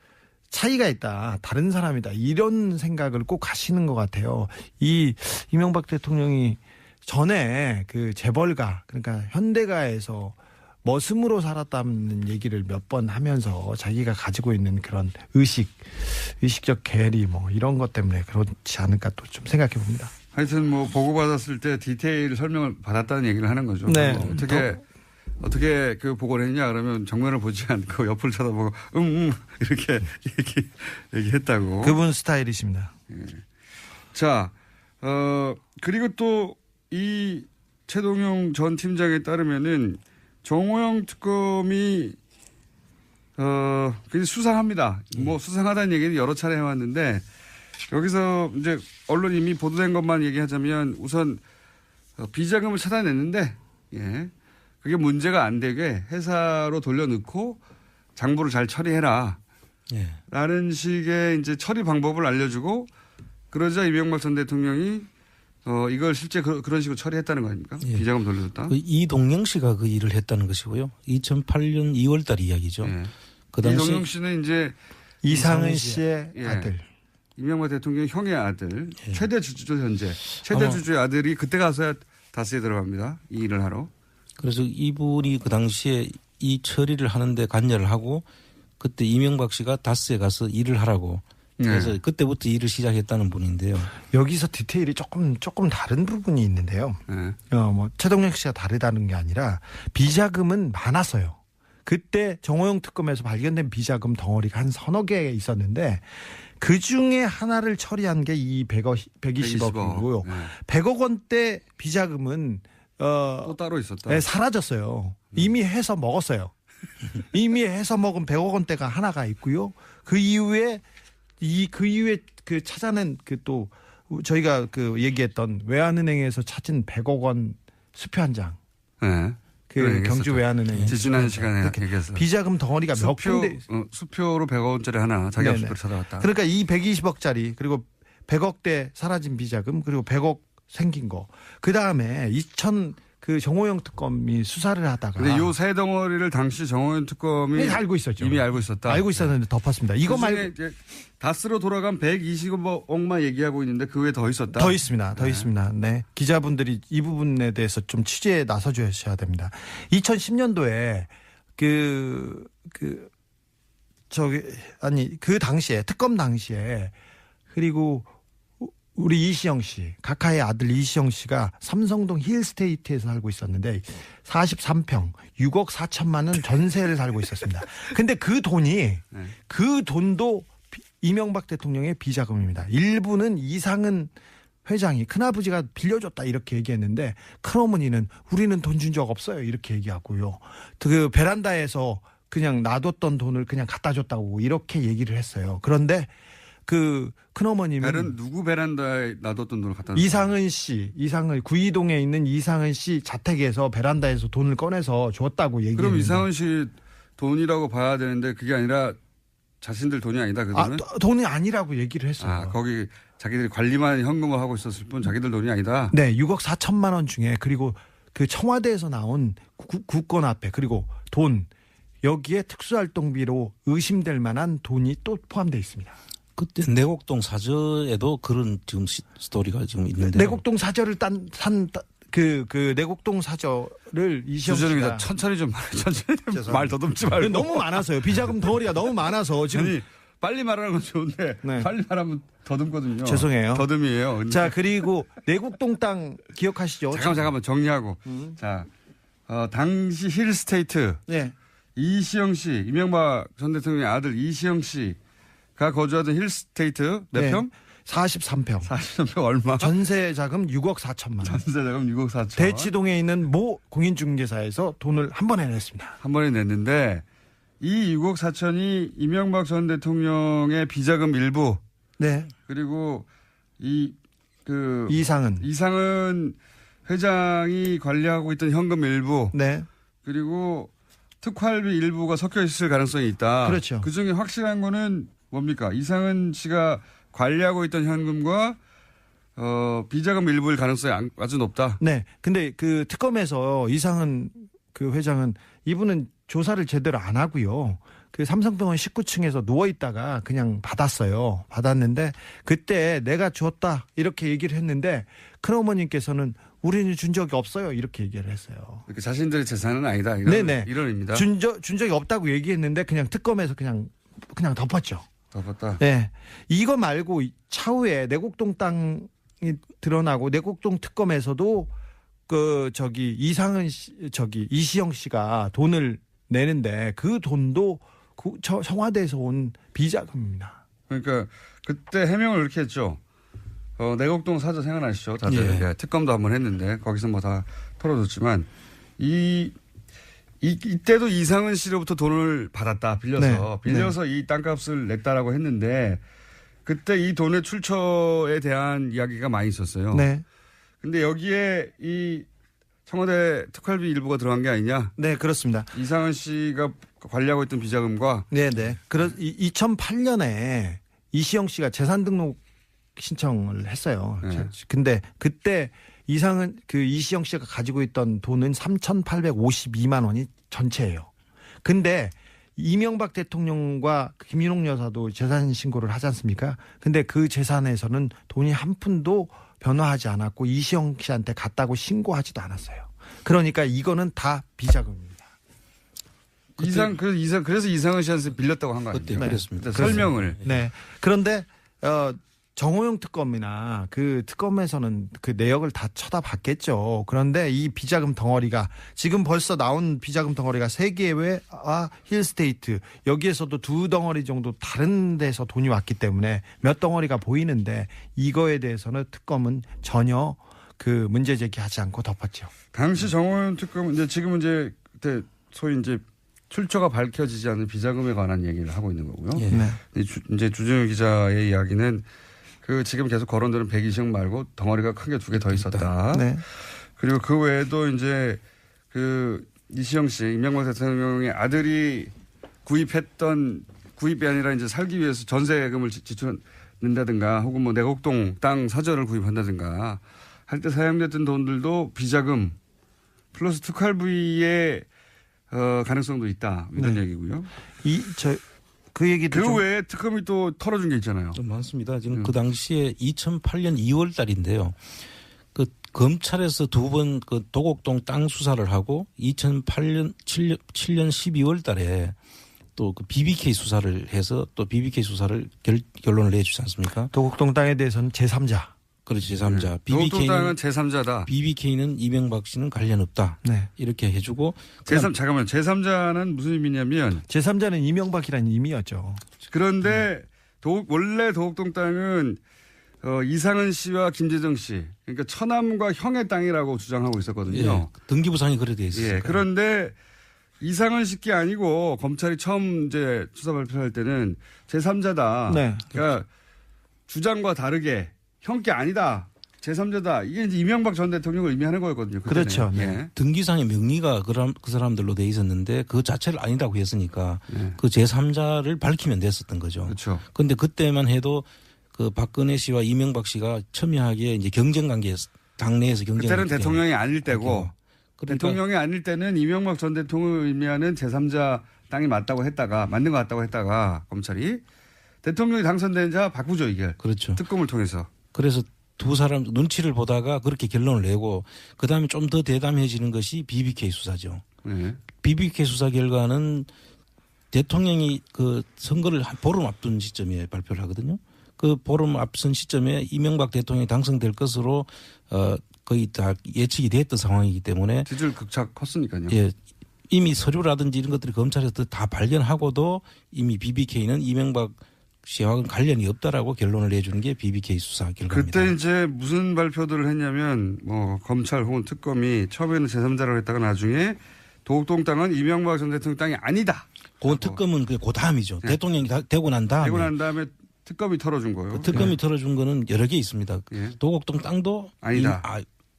차이가 있다. 다른 사람이다. 이런 생각을 꼭 하시는 것 같아요. 이 이명박 대통령이 전에 그 재벌가 그러니까 현대가에서 머슴으로 살았다는 얘기를 몇 번 하면서 자기가 가지고 있는 그런 의식적 괴리 이런 것 때문에 그렇지 않을까 또 좀 생각해 봅니다. 하여튼 보고받았을 때 디테일 설명을 받았다는 얘기를 하는 거죠. 네. 어떻게 그 보고를 했냐 그러면 정면을 보지 않고 옆을 쳐다보고 이렇게 얘기했다고. 그분 스타일이십니다. 예. 자, 그리고 또 이 최동영 전 팀장에 따르면은 정호영 특검이 굉장히 수상합니다. 수상하다는 얘기는 여러 차례 해왔는데 여기서 이제 언론 이미 보도된 것만 얘기하자면 우선 비자금을 찾아냈는데 그게 문제가 안 되게 회사로 돌려넣고 장부를 잘 처리해라. 라는 식의 이제 처리 방법을 알려주고 그러자 이명박 전 대통령이 이걸 실제 그런 식으로 처리했다는 거 아닙니까? 예. 비자금 돌려줬다. 이동영 씨가 그 일을 했다는 것이고요. 2008년 2월 달 이야기죠. 예. 그 당시 이동영 씨는 이제 이상은 씨의 예. 아들. 이명박 대통령 형의 아들, 예. 최대 주주죠 현재. 최대 주주의 아들이 그때 가서야 다스에 들어갑니다. 이 일을 하러. 그래서 이분이 그 당시에 이 처리를 하는데 관여를 하고 그때 이명박 씨가 다스에 가서 일을 하라고 그래서 그때부터 일을 시작했다는 분인데요. 여기서 디테일이 조금 다른 부분이 있는데요. 네. 최동영 씨가 다르다는 게 아니라 비자금은 많았어요. 그때 정호영 특검에서 발견된 비자금 덩어리가 한 서너 개 있었는데 그 중에 하나를 처리한 게 이 120억이고요. 네. 100억 원대 비자금은 또 따로 있었다. 네, 사라졌어요. 이미 해서 먹었어요. 이미 해서 먹은 100억 원대가 하나가 있고요. 그 이후에 그 찾아낸 또 저희가 얘기했던 외환은행에서 찾은 100억 원 수표 한 장. 네. 그 경주 외환은행. 지난 시간에 얘기했어요. 비자금 덩어리가 몇 군데. 수표로 100억 원짜리 하나 자기 네네. 수표로 찾아왔다. 그러니까 이 120억짜리 그리고 100억대 사라진 비자금 그리고 100억 생긴 거. 그 다음에 그 정호영 특검이 수사를 하다가. 근데 요 세 덩어리를 당시 정호연 특검이 알고 있었죠. 이미 알고 있었다. 알고 있었는데 덮었습니다. 이거 그중에 말고 이제 다스로 돌아간 120억만 얘기하고 있는데 그 외에 더 있었다. 더 있습니다. 더 있습니다. 네. 기자분들이 이 부분에 대해서 좀 취재에 나서 주셔야 됩니다. 2010년도에 그 당시에 특검 당시에 그리고 우리 이시영 씨, 각하의 아들 이시영 씨가 삼성동 힐스테이트에서 살고 있었는데 43평 6억 4천만 원 전세를 살고 있었습니다. 근데 그 돈도 이명박 대통령의 비자금입니다. 일부는 이상은 회장이 큰아버지가 빌려줬다 이렇게 얘기했는데 큰어머니는 우리는 돈 준 적 없어요 이렇게 얘기하고요. 그 베란다에서 그냥 놔뒀던 돈을 그냥 갖다 줬다고 이렇게 얘기를 했어요. 그런데 그 큰어머님은 누구 베란다에 놔뒀던 돈을 갖다 이상은 구이동에 있는 이상은 씨 자택에서 베란다에서 돈을 꺼내서 줬다고 얘기했는데 그럼 이상은 씨 돈이라고 봐야 되는데 그게 아니라 자신들 돈이 아니다 그 돈은? 돈이 아니라고 얘기를 했어요. 거기 자기들이 관리만 현금을 하고 있었을 뿐 자기들 돈이 아니다. 네, 6억 4천만 원 중에 그리고 그 청와대에서 나온 국권 화폐 그리고 돈 여기에 특수활동비로 의심될 만한 돈이 또 포함되어 있습니다. 그때 내곡동 사저에도 그런 지금 스토리가 지금 있는데. 내곡동 사저를 그 내곡동 사저를 이시영 씨가 천천히 좀 말 더듬지 말고. 너무 많아서요. 비자금 덩어리가 너무 많아서 지금. 아니, 빨리 말하는 건 좋은데 네. 빨리 말하면 더듬거든요. 죄송해요. 더듬이에요. 근데. 자 그리고 내곡동 땅 기억하시죠? 잠깐만 정리하고. 자 당시 힐스테이트 네. 이시영 씨, 이명박 전 대통령의 아들 이시영 씨가 거주하던 힐스테이트 몇 평? 43평. 43평 얼마? 전세 자금 6억 4천만 원. 전세 자금 6억 4천. 대치동에 있는 모 공인중개사에서 돈을 한 번에 냈습니다. 한 번에 냈는데 이 6억 4천이 이명박 전 대통령의 비자금 일부. 네. 그리고 이상은 회장이 관리하고 있던 현금 일부. 네. 그리고 특활비 일부가 섞여 있을 가능성이 있다. 그렇죠. 그중에 확실한 거는 뭡니까? 이상은 씨가 관리하고 있던 현금과 비자금 일부일 가능성이 아주 높다. 네. 근데 그 특검에서 이상은 그 회장은 이분은 조사를 제대로 안 하고요. 그 삼성병원 19층에서 누워 있다가 그냥 받았어요. 받았는데 그때 내가 줬다 이렇게 얘기를 했는데 큰어머님께서는 우리는 준 적이 없어요 이렇게 얘기를 했어요. 그러니까 자신들의 재산은 아니다. 네네. 이런 의미다. 준 적이 없다고 얘기했는데 그냥 특검에서 그냥 덮었죠. 덮었다. 네. 이거 말고 차후에 내곡동 땅이 드러나고 내곡동 특검에서도 이시영 씨가 돈을 내는데 그 돈도 청와대에서 온 비자금입니다. 그러니까 그때 해명을 이렇게 했죠. 내곡동 사저 생각나시죠? 다들 예. 특검도 한번 했는데 거기서 뭐 다 털어줬지만 이때도 이상은 씨로부터 돈을 받았다. 빌려서 이 땅값을 냈다라고 했는데 그때 이 돈의 출처에 대한 이야기가 많이 있었어요. 네. 근데 여기에 이 청와대 특활비 일부가 들어간 게 아니냐? 네, 그렇습니다. 이상은 씨가 관리하고 있던 비자금과 2008년에 이시영 씨가 재산 등록 신청을 했어요. 네. 근데 그때 이시영 씨가 가지고 있던 돈은 3,852만 원이 전체예요. 근데 이명박 대통령과 김윤옥 여사도 재산 신고를 하지 않습니까? 근데 그 재산에서는 돈이 한 푼도 변화하지 않았고 이시영 씨한테 갔다고 신고하지도 않았어요. 그러니까 이거는 다 비자금입니다. 그래서 이상은 씨한테 빌렸다고 한 거 아니에요? 그때 그랬습니다. 설명을. 네. 그런데 정호영 특검이나 그 특검에서는 그 내역을 다 쳐다봤겠죠. 그런데 이 비자금 덩어리가 지금 벌써 나온 비자금 덩어리가 세계회와 힐스테이트 여기에서도 두 덩어리 정도 다른 데서 돈이 왔기 때문에 몇 덩어리가 보이는데 이거에 대해서는 특검은 전혀 그 문제 제기하지 않고 덮었죠. 당시 정호영 특검은 지금은 그때 소위 출처가 밝혀지지 않은 비자금에 관한 얘기를 하고 있는 거고요. 예. 네. 이제 주진우 기자의 이야기는 지금 계속 거론되는 120억 말고 덩어리가 크게 두 개 더 있었다. 네. 그리고 그 외에도 이시영 씨, 이명박 대통령의 아들이 구입이 아니라 살기 위해서 전세금을 지출한다든가 혹은 내곡동 땅 사저를 구입한다든가 할 때 사용됐던 돈들도 비자금 플러스 특활비의 가능성도 있다. 이런 얘기고요. 그 얘기도 그 좀 외에 특검이 또 털어준 게 있잖아요. 좀 많습니다. 지금 그 당시에 2008년 2월 달인데요. 그 검찰에서 두 번 그 도곡동 땅 수사를 하고 2008년 7년 12월 달에 또 그 BBK 수사를 해서 또 BBK 수사를 결론을 내주지 않습니까? 도곡동 땅에 대해서는 제3자. 그렇죠. 제3자. 도곡동 땅은 제3자다. BBK는 이명박 씨는 관련 없다. 네. 이렇게 해주고. 잠깐만. 제3자는 무슨 의미냐면 제3자는 이명박이라는 의미였죠. 그런데 원래 도곡동 땅은 이상은 씨와 김재정 씨, 그러니까 처남과 형의 땅이라고 주장하고 있었거든요. 예, 등기부상이 그래 돼 있어요. 예, 그런데 이상은 씨 게 아니고 검찰이 처음 이제 수사 발표할 때는 제3자다. 네. 그러니까 주장과 다르게 형 게 아니다. 제3자다. 이게 이제 이명박 전 대통령을 의미하는 거였거든요. 그때는. 그렇죠. 네. 예. 등기상의 명의가 그 사람들로 돼 있었는데 그 자체를 아니다고 했으니까 그 제3자를 밝히면 됐었던 거죠. 그렇죠. 그런데 그때만 해도 그 박근혜 씨와 이명박 씨가 첨예하게 이제 경쟁 관계 당내에서 경쟁. 그때는 대통령이 아닐 때고 그러니까 대통령이 아닐 때는 이명박 전 대통령을 의미하는 제3자 땅이 맞다고 했다가 맞는 것 같다고 했다가 검찰이 대통령이 당선된 자 바꾸죠 이게. 그렇죠. 특검을 통해서. 그래서 두 사람 눈치를 보다가 그렇게 결론을 내고 그다음에 좀 더 대담해지는 것이 BBK 수사죠. 네. BBK 수사 결과는 대통령이 그 선거를 한 보름 앞둔 시점에 발표를 하거든요. 그 보름 앞선 시점에 이명박 대통령이 당선될 것으로 거의 다 예측이 됐던 상황이기 때문에 지지율 극차 컸으니까요. 예, 이미 서류라든지 이런 것들이 검찰에서 다 발견하고도 이미 BBK는 이명박 씨와는 관련이 없다라고 결론을 내주는 게 BBK 수사 결과입니다. 그때 이제 무슨 발표들을 했냐면 뭐 검찰 혹은 특검이 처음에는 제3자라고 했다가 나중에 도곡동 땅은 이명박 전 대통령 땅이 아니다. 그 특검은 그 다음이죠. 네. 대통령이 되고 난 다음에. 되고 난 다음에 특검이 털어준 거예요. 그 특검이 털어준 거는 여러 개 있습니다. 예. 도곡동 땅도 아니다.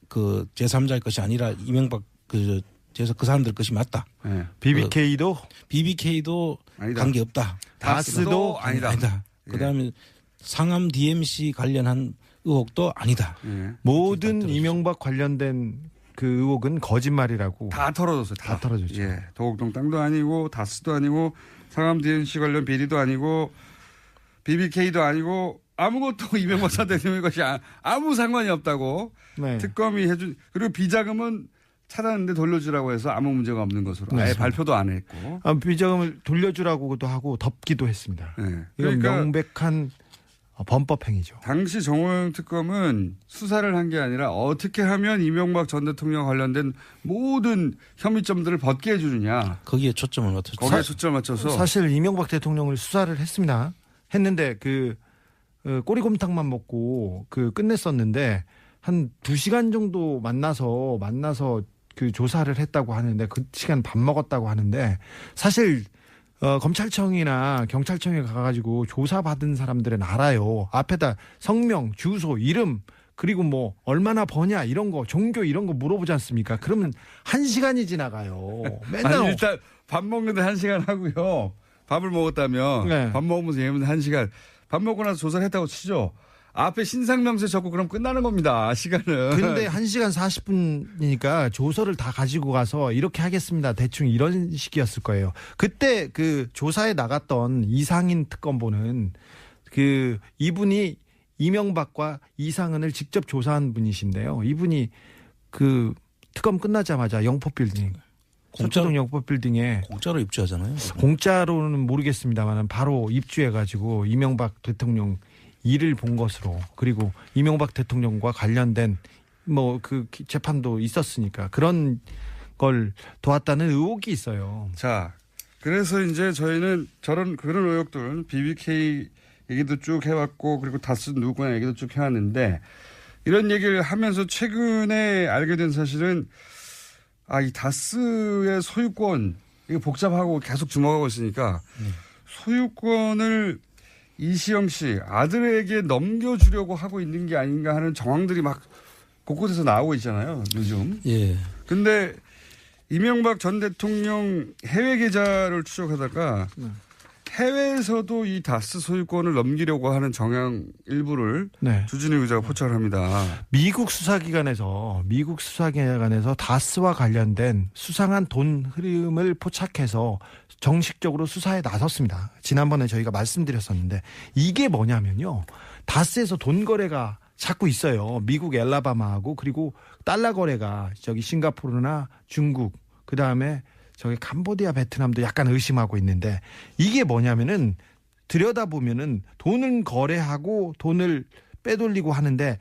그 제3자의 것이 아니라 이명박 그 사람들 것이 맞다. 네. BBK도 BBK도 아니다. 관계 없다. 다스도 아니다. 그다음에 상암 DMC 관련한 의혹도 아니다. 예. 모든 이명박 관련된 그 의혹은 거짓말이라고 다 털어줬어요. 다 털어줬죠. 예. 도곡동 땅도 아니고 다스도 아니고 상암 DMC 관련 비리도 아니고 BBK도 아니고 아무것도 이명박 전 대통령의 것이 아무 상관이 없다고 네. 특검이 해준 그리고 비자금은 찾았는데 돌려주라고 해서 아무 문제가 없는 것으로 아예 맞습니다. 발표도 안 했고. 비자금을 돌려주라고도 하고 덮기도 했습니다. 네. 이건 그러니까 명백한 범법 행위죠. 당시 정호영 특검은 수사를 한 게 아니라 어떻게 하면 이명박 전 대통령 관련된 모든 혐의점들을 벗게 해주느냐. 거기에 초점을 맞췄죠. 거기에 초점을 맞춰서. 사실 이명박 대통령을 수사를 했는데 꼬리곰탕만 먹고 끝냈었는데 한 2시간 정도 만나서 그 조사를 했다고 하는데 그 시간 밥 먹었다고 하는데 사실 검찰청이나 경찰청에 가가지고 조사받은 사람들은 알아요. 앞에다 성명, 주소, 이름 그리고 뭐 얼마나 버냐 이런 거 종교 이런 거 물어보지 않습니까? 그러면 1시간이 지나가요. 맨날 아니, 일단 밥 먹는데 1시간 하고요. 밥을 먹었다면 네. 밥 먹으면서 얘기하면 1시간. 밥 먹고 나서 조사를 했다고 치죠. 앞에 신상명세 적고 그럼 끝나는 겁니다. 시간은. 근데 1시간 40분이니까 조서를 다 가지고 가서 이렇게 하겠습니다. 대충 이런 식이었을 거예요. 그때 그 조사에 나갔던 이상인 특검보는 이분이 이명박과 이상은을 직접 조사한 분이신데요. 이분이 그 특검 끝나자마자 영포빌딩, 서초동 영포빌딩에 공짜로 입주하잖아요. 공짜로는 모르겠습니다만 바로 입주해가지고 이명박 대통령 일을 본 것으로 그리고 이명박 대통령과 관련된 그 재판도 있었으니까 그런 걸 도왔다는 의혹이 있어요. 자, 그래서 이제 저희는 그런 의혹들 BBK 얘기도 쭉 해왔고 그리고 다스 누구나 얘기도 쭉 해왔는데 이런 얘기를 하면서 최근에 알게 된 사실은 이 다스의 소유권 이거 복잡하고 계속 주목하고 있으니까 소유권을 이시영 씨 아들에게 넘겨주려고 하고 있는 게 아닌가 하는 정황들이 막 곳곳에서 나오고 있잖아요. 요즘. 예. 근데 이명박 전 대통령 해외 계좌를 추적하다가 해외에서도 이 다스 소유권을 넘기려고 하는 정황 일부를 네. 주진우 기자가 포착을 합니다. 미국 수사기관에서 다스와 관련된 수상한 돈 흐름을 포착해서 정식적으로 수사에 나섰습니다. 지난번에 저희가 말씀드렸었는데 이게 뭐냐면요. 다스에서 돈 거래가 자꾸 있어요. 미국 엘라바마하고 그리고 달러 거래가 저기 싱가포르나 중국 그다음에 저기 캄보디아 베트남도 약간 의심하고 있는데 이게 뭐냐면은 들여다보면은 돈을 거래하고 돈을 빼돌리고 하는데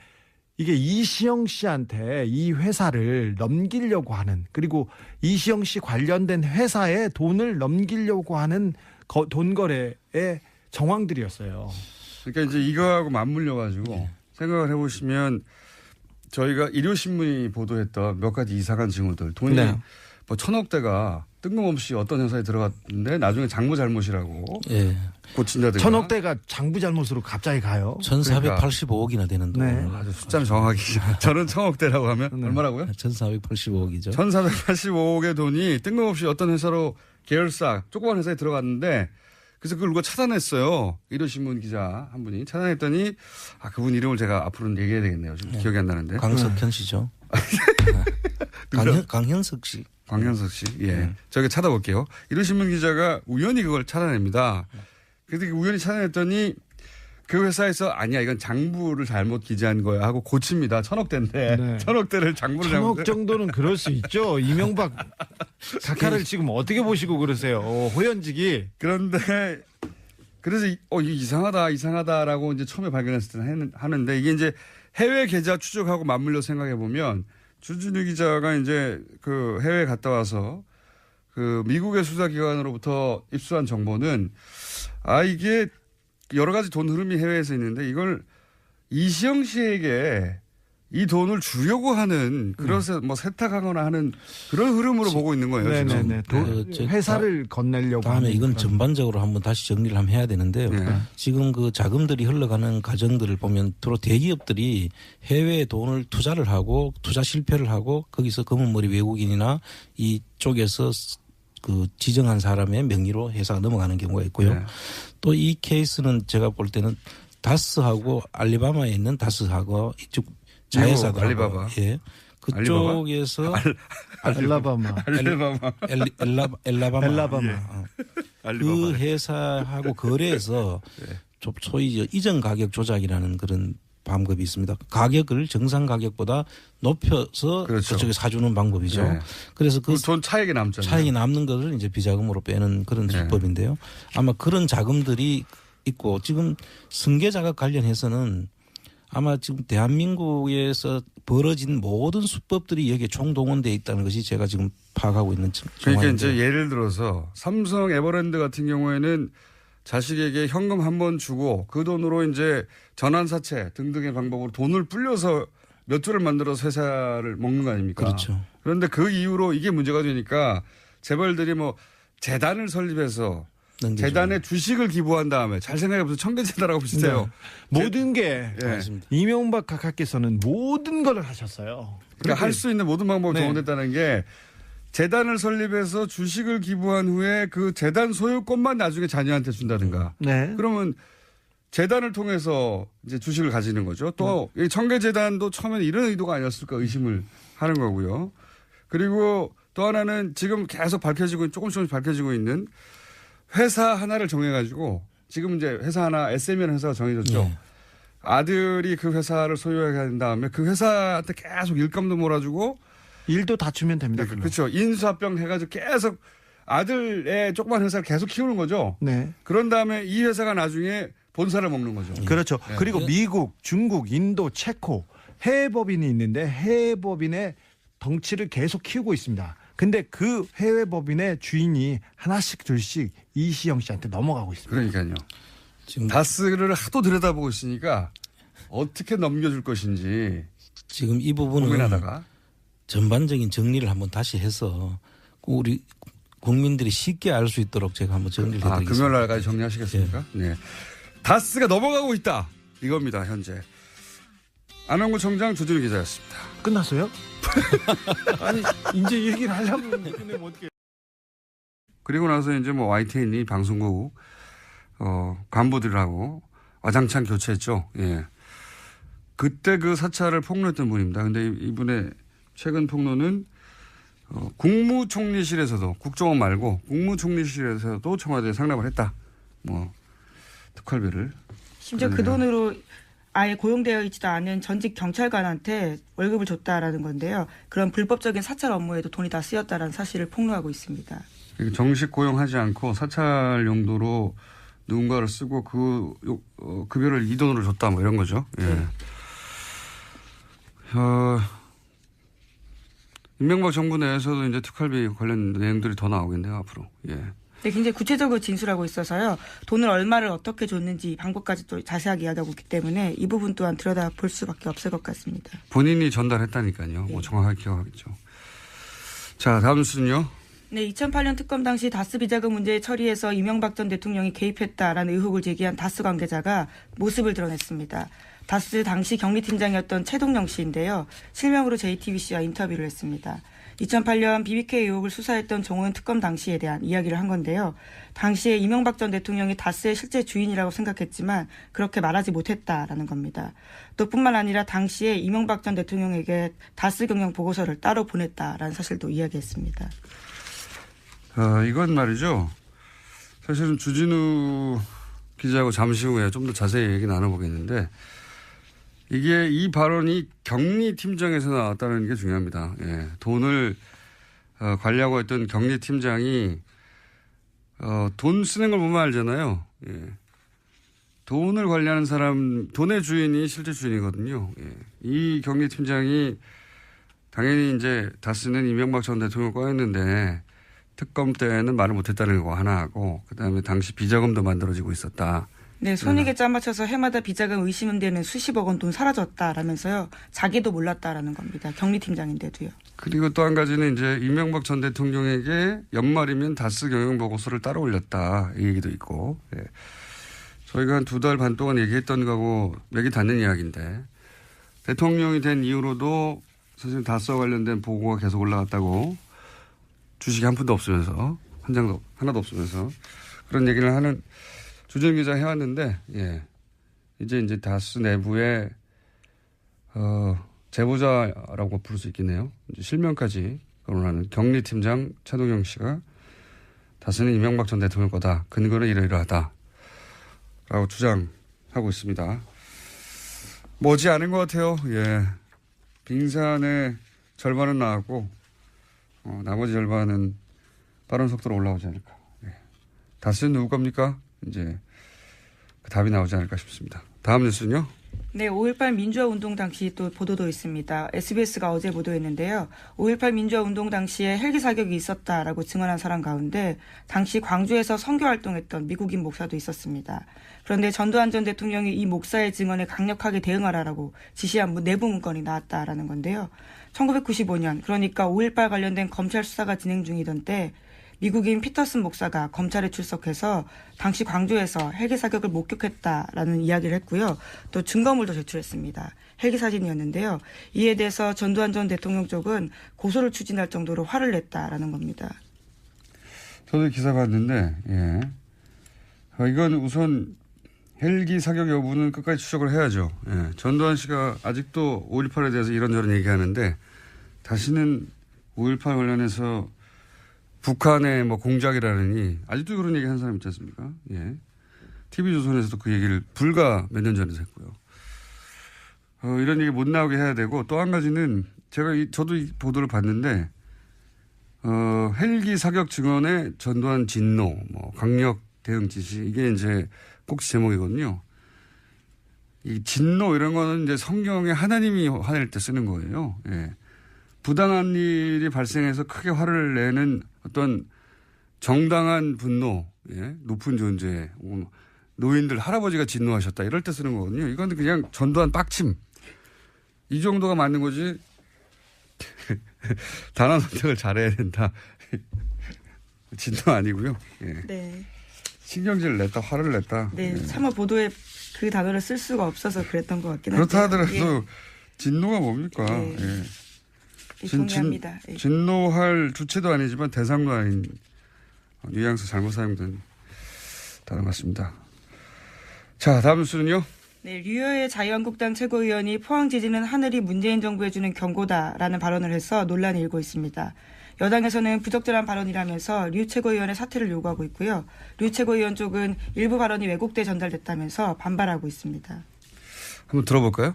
이게 이시영 씨한테 이 회사를 넘기려고 하는 그리고 이시영 씨 관련된 회사에 돈을 넘기려고 하는 돈 거래의 정황들이었어요. 그러니까 이제 이거하고 맞물려 가지고 생각을 해보시면 저희가 일요신문이 보도했던 몇 가지 이상한 징후들 돈이 네. 뭐 1,000억대가 뜬금없이 어떤 회사에 들어갔는데 나중에 장부 잘못이라고 예. 고친다든가 1,000억대가 장부 잘못으로 갑자기 가요. 1,485억이나 되는 돈. 네. 아주 숫자는 정확히 저는 1,000억대라고 하면 네. 얼마라고요? 1,485억이죠. 1,485억의 돈이 뜬금없이 어떤 회사로 계열사 조그만 회사에 들어갔는데 그래서 그걸 누가 차단했어요. 일요신문 기자 한 분이 차단했더니 그분 이름을 제가 앞으로는 얘기해야 되겠네요. 지금 기억이 안 나는데. 강석현 씨죠. 강현석 씨. 광현석 씨. 예. 저기 찾아볼게요. 일요신문 기자가 우연히 그걸 차단합니다. 그래서 우연히 차단했더니 그 회사에서 아니야 이건 장부를 잘못 기재한 거야 하고 고칩니다. 1,000억대인데 네. 1,000억대를 장부를 1,000억 정도는 그럴 수 있죠. 이명박 각하를 지금 어떻게 보시고 그러세요. 호연직이. 그런데 그래서 이게 이상하다라고 이제 처음에 발견했을 때는 하는데 이게 이제 해외 계좌 추적하고 맞물려 생각해 보면 주진우 기자가 이제 그 해외에 갔다 와서 그 미국의 수사기관으로부터 입수한 정보는 이게 여러 가지 돈 흐름이 해외에서 있는데 이걸 이시영 씨에게 이 돈을 주려고 하는 그래서 뭐 세탁하거나 하는 그런 흐름으로 보고 있는 거예요. 네네네. 지금. 회사를 건네려고. 다음에 하는 이건 그런. 전반적으로 한번 다시 정리를 한번 해야 되는데요. 네. 지금 그 자금들이 흘러가는 과정들을 보면 주로 대기업들이 해외에 돈을 투자를 하고 투자 실패를 하고 거기서 검은머리 외국인이나 이쪽에서 그 지정한 사람의 명의로 회사가 넘어가는 경우가 있고요. 네. 또 이 케이스는 제가 볼 때는 다스하고 알리바마에 있는 다스하고 이쪽 자회사도 알리바바. 예. 그쪽에서 알라바마. 엘라바마. 예. 그 회사하고 거래해서 좀 소위 이전 가격 조작이라는 그런 방법이 있습니다. 가격을 정상 가격보다 높여서 그렇죠. 그쪽에 사주는 방법이죠. 네. 그래서 그 돈 차익이 남잖아요. 차익이 남는 것을 이제 비자금으로 빼는 그런 네. 수법인데요. 아마 그런 자금들이 있고 지금 승계 자각 관련해서는 아마 지금 대한민국에서 벌어진 모든 수법들이 여기에 총동원되어 있다는 것이 제가 지금 파악하고 있는 그러니까 정황인데. 이제 예를 들어서 삼성 에버랜드 같은 경우에는 자식에게 현금 한 번 주고 그 돈으로 이제 전환사채 등등의 방법으로 돈을 불려서 몇 조를 만들어서 회사를 먹는 거 아닙니까? 그렇죠. 그런데 그 이후로 이게 문제가 되니까 재벌들이 뭐 재단을 설립해서 넘기죠. 재단에 주식을 기부한 다음에 잘 생각해보세요. 청계재단하고 비슷해요. 모든 게 예. 맞습니다. 이명박 각하께서는 모든 걸 하셨어요. 그러니까 할 수 있는 모든 방법이 네. 동원됐다는 게 재단을 설립해서 주식을 기부한 후에 그 재단 소유권만 나중에 자녀한테 준다든가. 네. 그러면 재단을 통해서 이제 주식을 가지는 거죠. 또 이 청계재단도 처음에는 이런 의도가 아니었을까 의심을 하는 거고요. 그리고 또 하나는 지금 계속 조금씩 밝혀지고 있는 회사 하나를 정해가지고 지금 이제 회사 하나 SM이라는 회사가 정해졌죠. 네. 아들이 그 회사를 소유하게 한 다음에 그 회사한테 계속 일감도 몰아주고 일도 다 주면 됩니다. 그걸로. 그렇죠. 인수합병 해가지고 계속 아들의 조그만 회사를 계속 키우는 거죠. 네. 그런 다음에 이 회사가 나중에 본사를 먹는 거죠. 그렇죠. 네. 그리고 미국, 중국, 인도, 체코 해외 법인이 있는데 해외 법인의 덩치를 계속 키우고 있습니다. 근데 그 해외 법인의 주인이 하나씩 둘씩 이시영 씨한테 넘어가고 있습니다. 그러니까요. 지금 다스를 하도 들여다보고 있으니까 어떻게 넘겨줄 것인지 지금 이 부분은 고민하다가 전반적인 정리를 한번 다시 해서 우리 국민들이 쉽게 알 수 있도록 제가 한번 정리를 해드리겠습니다. 금요일 날까지 정리하시겠습니까? 네. 다스가 넘어가고 있다. 이겁니다. 현재. 안원구 청장 주진우 기자였습니다. 끝났어요? 아니 이제 얘기를 하려면 끝내면 어떻게? 그리고 나서 이제 뭐 YTN이 방송국 간부들하고 와장창 교체했죠. 예. 그때 그 사찰을 폭로했던 분입니다. 근데 이분의 최근 폭로는 국무총리실에서도 국정원 말고 국무총리실에서도 청와대에 상납을 했다. 뭐 특활비를. 심지어 그 돈으로 아예 고용되어 있지도 않은 전직 경찰관한테 월급을 줬다라는 건데요. 그런 불법적인 사찰 업무에도 돈이 다 쓰였다라는 사실을 폭로하고 있습니다. 정식 고용하지 않고 사찰 용도로 누군가를 쓰고 그 급여를 이 돈으로 줬다 뭐 이런 거죠. 예. 네. 이명박 정부 내에서도 이제 특활비 관련 내용들이 더 나오겠네요 앞으로. 예. 네, 굉장히 구체적으로 진술하고 있어서요. 돈을 얼마를 어떻게 줬는지 방법까지 또 자세하게 이야기하고 있기 때문에 이 부분 또한 들여다볼 수밖에 없을 것 같습니다. 본인이 전달했다니까요. 뭐 정확하게 기억하겠죠. 자, 다음 뉴스는요. 네, 2008년 특검 당시 다스 비자금 문제 처리에서 이명박 전 대통령이 개입했다라는 의혹을 제기한 다스 관계자가 모습을 드러냈습니다. 다스 당시 경리팀장이었던 최동영 씨인데요. 실명으로 JTBC와 인터뷰를 했습니다. 2008년 BBK 의혹을 수사했던 정호연 특검 당시에 대한 이야기를 한 건데요. 당시에 이명박 전 대통령이 다스의 실제 주인이라고 생각했지만 그렇게 말하지 못했다라는 겁니다. 또 뿐만 아니라 당시에 이명박 전 대통령에게 다스 경영 보고서를 따로 보냈다라는 사실도 이야기했습니다. 이건 말이죠. 사실은 주진우 기자하고 잠시 후에 좀 더 자세히 얘기 나눠보겠는데 이게 이 발언이 경리팀장에서 나왔다는 게 중요합니다. 예. 돈을 관리하고 있던 경리팀장이 돈 쓰는 걸 보면 알잖아요. 예. 돈을 관리하는 사람, 돈의 주인이 실제 주인이거든요. 예. 이 경리팀장이 당연히 이제 다스는 이명박 전 대통령을 꺼냈는데 특검 때는 말을 못했다는 거 하나 하고 그다음에 당시 비자금도 만들어지고 있었다. 네, 손익에 짜맞춰서 해마다 비자금 의심되는 수십억 원 돈 사라졌다라면서요. 자기도 몰랐다라는 겁니다. 경리팀장인데도요. 그리고 또 한 가지는 이제 이명박 전 대통령에게 연말이면 다스 경영 보고서를 따로 올렸다. 이 얘기도 있고. 예. 저희가 한 2달 반 동안 얘기했던 거하고 맥이 닿는 이야기인데 대통령이 된 이후로도 사실 다스와 관련된 보고가 계속 올라갔다고 주식이 한 푼도 없으면서 한 장도 하나도 없으면서 그런 얘기를 하는 주진 기자 해왔는데, 예. 이제 다스 내부에, 제보자라고 부를 수 있겠네요. 이제 실명까지 거론하는 경리팀장 최동영 씨가 다스는 이명박 전 대통령 거다. 근거는 이러이러하다. 라고 주장하고 있습니다. 머지 않은 것 같아요. 예. 빙산의 절반은 나왔고, 나머지 절반은 빠른 속도로 올라오지 않을까. 예. 다스는 누구 겁니까? 이제 그 답이 나오지 않을까 싶습니다. 다음 뉴스는요? 네, 5.18 민주화 운동 당시 또 보도도 있습니다. SBS가 어제 보도했는데요. 5.18 민주화 운동 당시에 헬기 사격이 있었다라고 증언한 사람 가운데 당시 광주에서 선교 활동했던 미국인 목사도 있었습니다. 그런데 전두환 전 대통령이 이 목사의 증언에 강력하게 대응하라라고 지시한 내부 문건이 나왔다라는 건데요. 1995년 그러니까 5.18 관련된 검찰 수사가 진행 중이던 때 미국인 피터슨 목사가 검찰에 출석해서 당시 광주에서 헬기 사격을 목격했다라는 이야기를 했고요. 또 증거물도 제출했습니다. 헬기 사진이었는데요. 이에 대해서 전두환 전 대통령 쪽은 고소를 추진할 정도로 화를 냈다라는 겁니다. 저도 기사 봤는데, 예. 이건 우선 헬기 사격 여부는 끝까지 추적을 해야죠. 예. 전두환 씨가 아직도 5.18에 대해서 이런저런 얘기하는데 다시는 5.18 관련해서 북한의 뭐 공작이라느니 아직도 그런 얘기 한 사람 있지 않습니까? 예. TV조선에서도 그 얘기를 불과 몇 년 전에 했고요. 이런 얘기 못 나오게 해야 되고 또 한 가지는 저도 이 보도를 봤는데 헬기 사격 증언에 전두환 진노, 뭐 강력 대응 지시 이게 이제 꼭지 제목이거든요. 이 진노 이런 거는 이제 성경에 하나님이 화낼 때 쓰는 거예요. 예. 부당한 일이 발생해서 크게 화를 내는 어떤 정당한 분노, 예? 높은 존재, 노인들, 할아버지가 진노하셨다. 이럴 때 쓰는 거거든요. 이건 그냥 전두환 빡침. 이 정도가 맞는 거지. 단어 선택을 잘해야 된다. 진노 아니고요. 예. 네. 신경질을 냈다, 화를 냈다. 네, 예. 차마 보도에 그 단어를 쓸 수가 없어서 그랬던 것 같긴 한데. 그렇다 하더라도 진노가 뭡니까? 네. 예. 동의합니다. 진노할 주체도 아니지만 대상도 아닌 뉘앙스 잘못 사용된 단어 같습니다. 자, 다음 뉴스는요. 네, 류여의 자유한국당 최고위원이 포항 지진은 하늘이 문재인 정부에 주는 경고다라는 발언을 해서 논란이 일고 있습니다. 여당에서는 부적절한 발언이라면서 류 최고위원의 사퇴를 요구하고 있고요. 류 최고위원 쪽은 일부 발언이 왜곡돼 전달됐다면서 반발하고 있습니다. 한번 들어볼까요?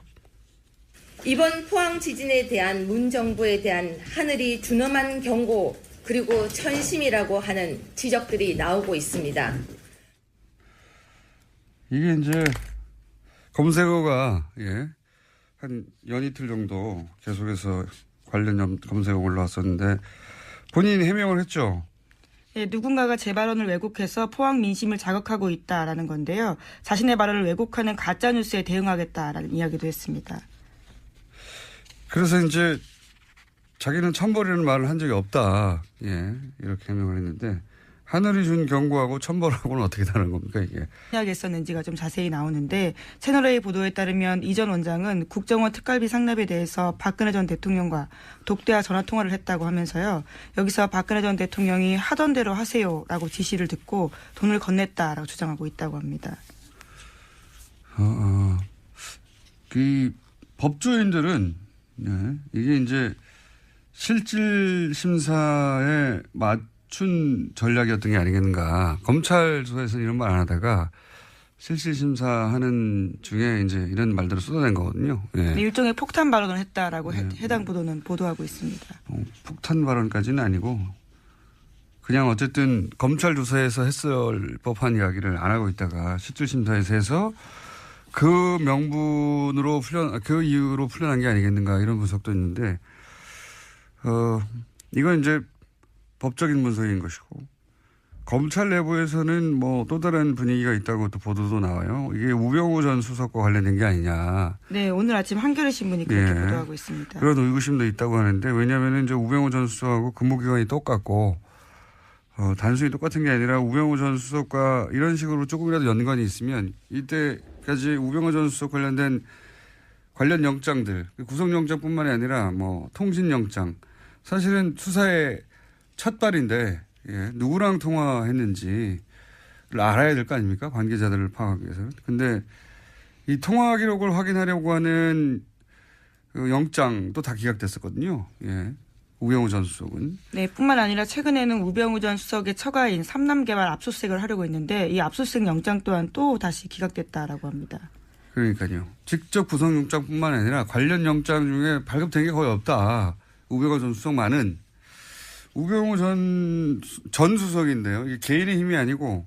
이번 포항 지진에 대한 문 정부에 대한 하늘이 준엄한 경고 그리고 천심이라고 하는 지적들이 나오고 있습니다. 이게 이제 검색어가 한 연이틀 정도 계속해서 관련 검색어 올라왔었는데 본인이 해명을 했죠. 네, 누군가가 제 발언을 왜곡해서 포항 민심을 자극하고 있다라는 건데요. 자신의 발언을 왜곡하는 가짜뉴스에 대응하겠다라는 이야기도 했습니다. 그래서 이제 자기는 천벌이라는 말을 한 적이 없다. 이렇게 해명을 했는데 하늘이 준 경고하고 천벌하고는 어떻게 다른 겁니까 이게? 이야기 했었는지가 좀 자세히 나오는데 채널A 보도에 따르면 이 전 원장은 국정원 특갈비 상납에 대해서 박근혜 전 대통령과 독대와 전화통화를 했다고 하면서요. 여기서 박근혜 전 대통령이 하던 대로 하세요라고 지시를 듣고 돈을 건넸다라고 주장하고 있다고 합니다. 그 법조인들은 이게 이제 실질 심사에 맞춘 전략이었던 게 아니겠는가. 검찰 조사에서는 이런 말 안 하다가 실질 심사하는 중에 이제 이런 말들을 쏟아낸 거거든요. 일종의 폭탄 발언을 했다라고 해당 보도는 보도하고 있습니다. 폭탄 발언까지는 아니고 그냥 어쨌든 검찰 조사에서 했을 법한 이야기를 안 하고 있다가 실질 심사에서 해서 그 명분으로 그 이유로 풀려난 게 아니겠는가 이런 분석도 있는데, 이건 이제 법적인 분석인 것이고, 검찰 내부에서는 뭐 또 다른 분위기가 있다고 또 보도도 나와요. 이게 우병우 전 수석과 관련된 게 아니냐. 네, 오늘 아침 한겨레 신문이 그렇게 보도하고 있습니다. 그런 의구심도 있다고 하는데, 왜냐하면 이제 우병우 전 수석하고 근무기간이 똑같고, 단순히 똑같은 게 아니라 우병우 전 수석과 이런 식으로 조금이라도 연관이 있으면 이때까지 우병우 전 수석 관련된 관련 영장들, 구속영장뿐만이 아니라 뭐 통신영장, 사실은 수사의 첫 발인데 누구랑 통화했는지를 알아야 될 거 아닙니까? 관계자들을 파악하기 위해서는. 근데 이 통화 기록을 확인하려고 하는 그 영장도 다 기각됐었거든요. 우병우 전 수석은. 네, 뿐만 아니라 최근에는 우병우 전 수석의 처가인 삼남개발 압수수색을 하려고 했는데 이 압수수색 영장 또한 또 다시 기각됐다라고 합니다. 그러니까요. 직접 구속영장뿐만 아니라 관련 영장 중에 발급된 게 거의 없다. 우병우 전 수석만은. 우병우 전 수석인데요. 이게 개인의 힘이 아니고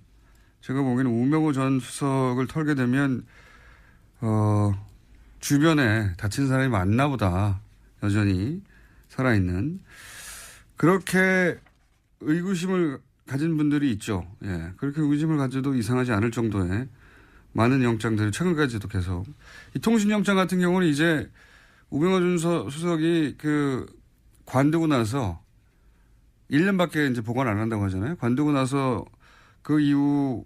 제가 보기에는 우병우 전 수석을 털게 되면 주변에 다친 사람이 많나 보다. 여전히 살아있는. 그렇게 의구심을 가진 분들이 있죠. 그렇게 의구심을 가져도 이상하지 않을 정도의 많은 영장들이 최근까지도 계속. 이 통신영장 같은 경우는 이제 우병우 전 수석이 관두고 나서 1년밖에 이제 보관 안 한다고 하잖아요. 관두고 나서 그 이후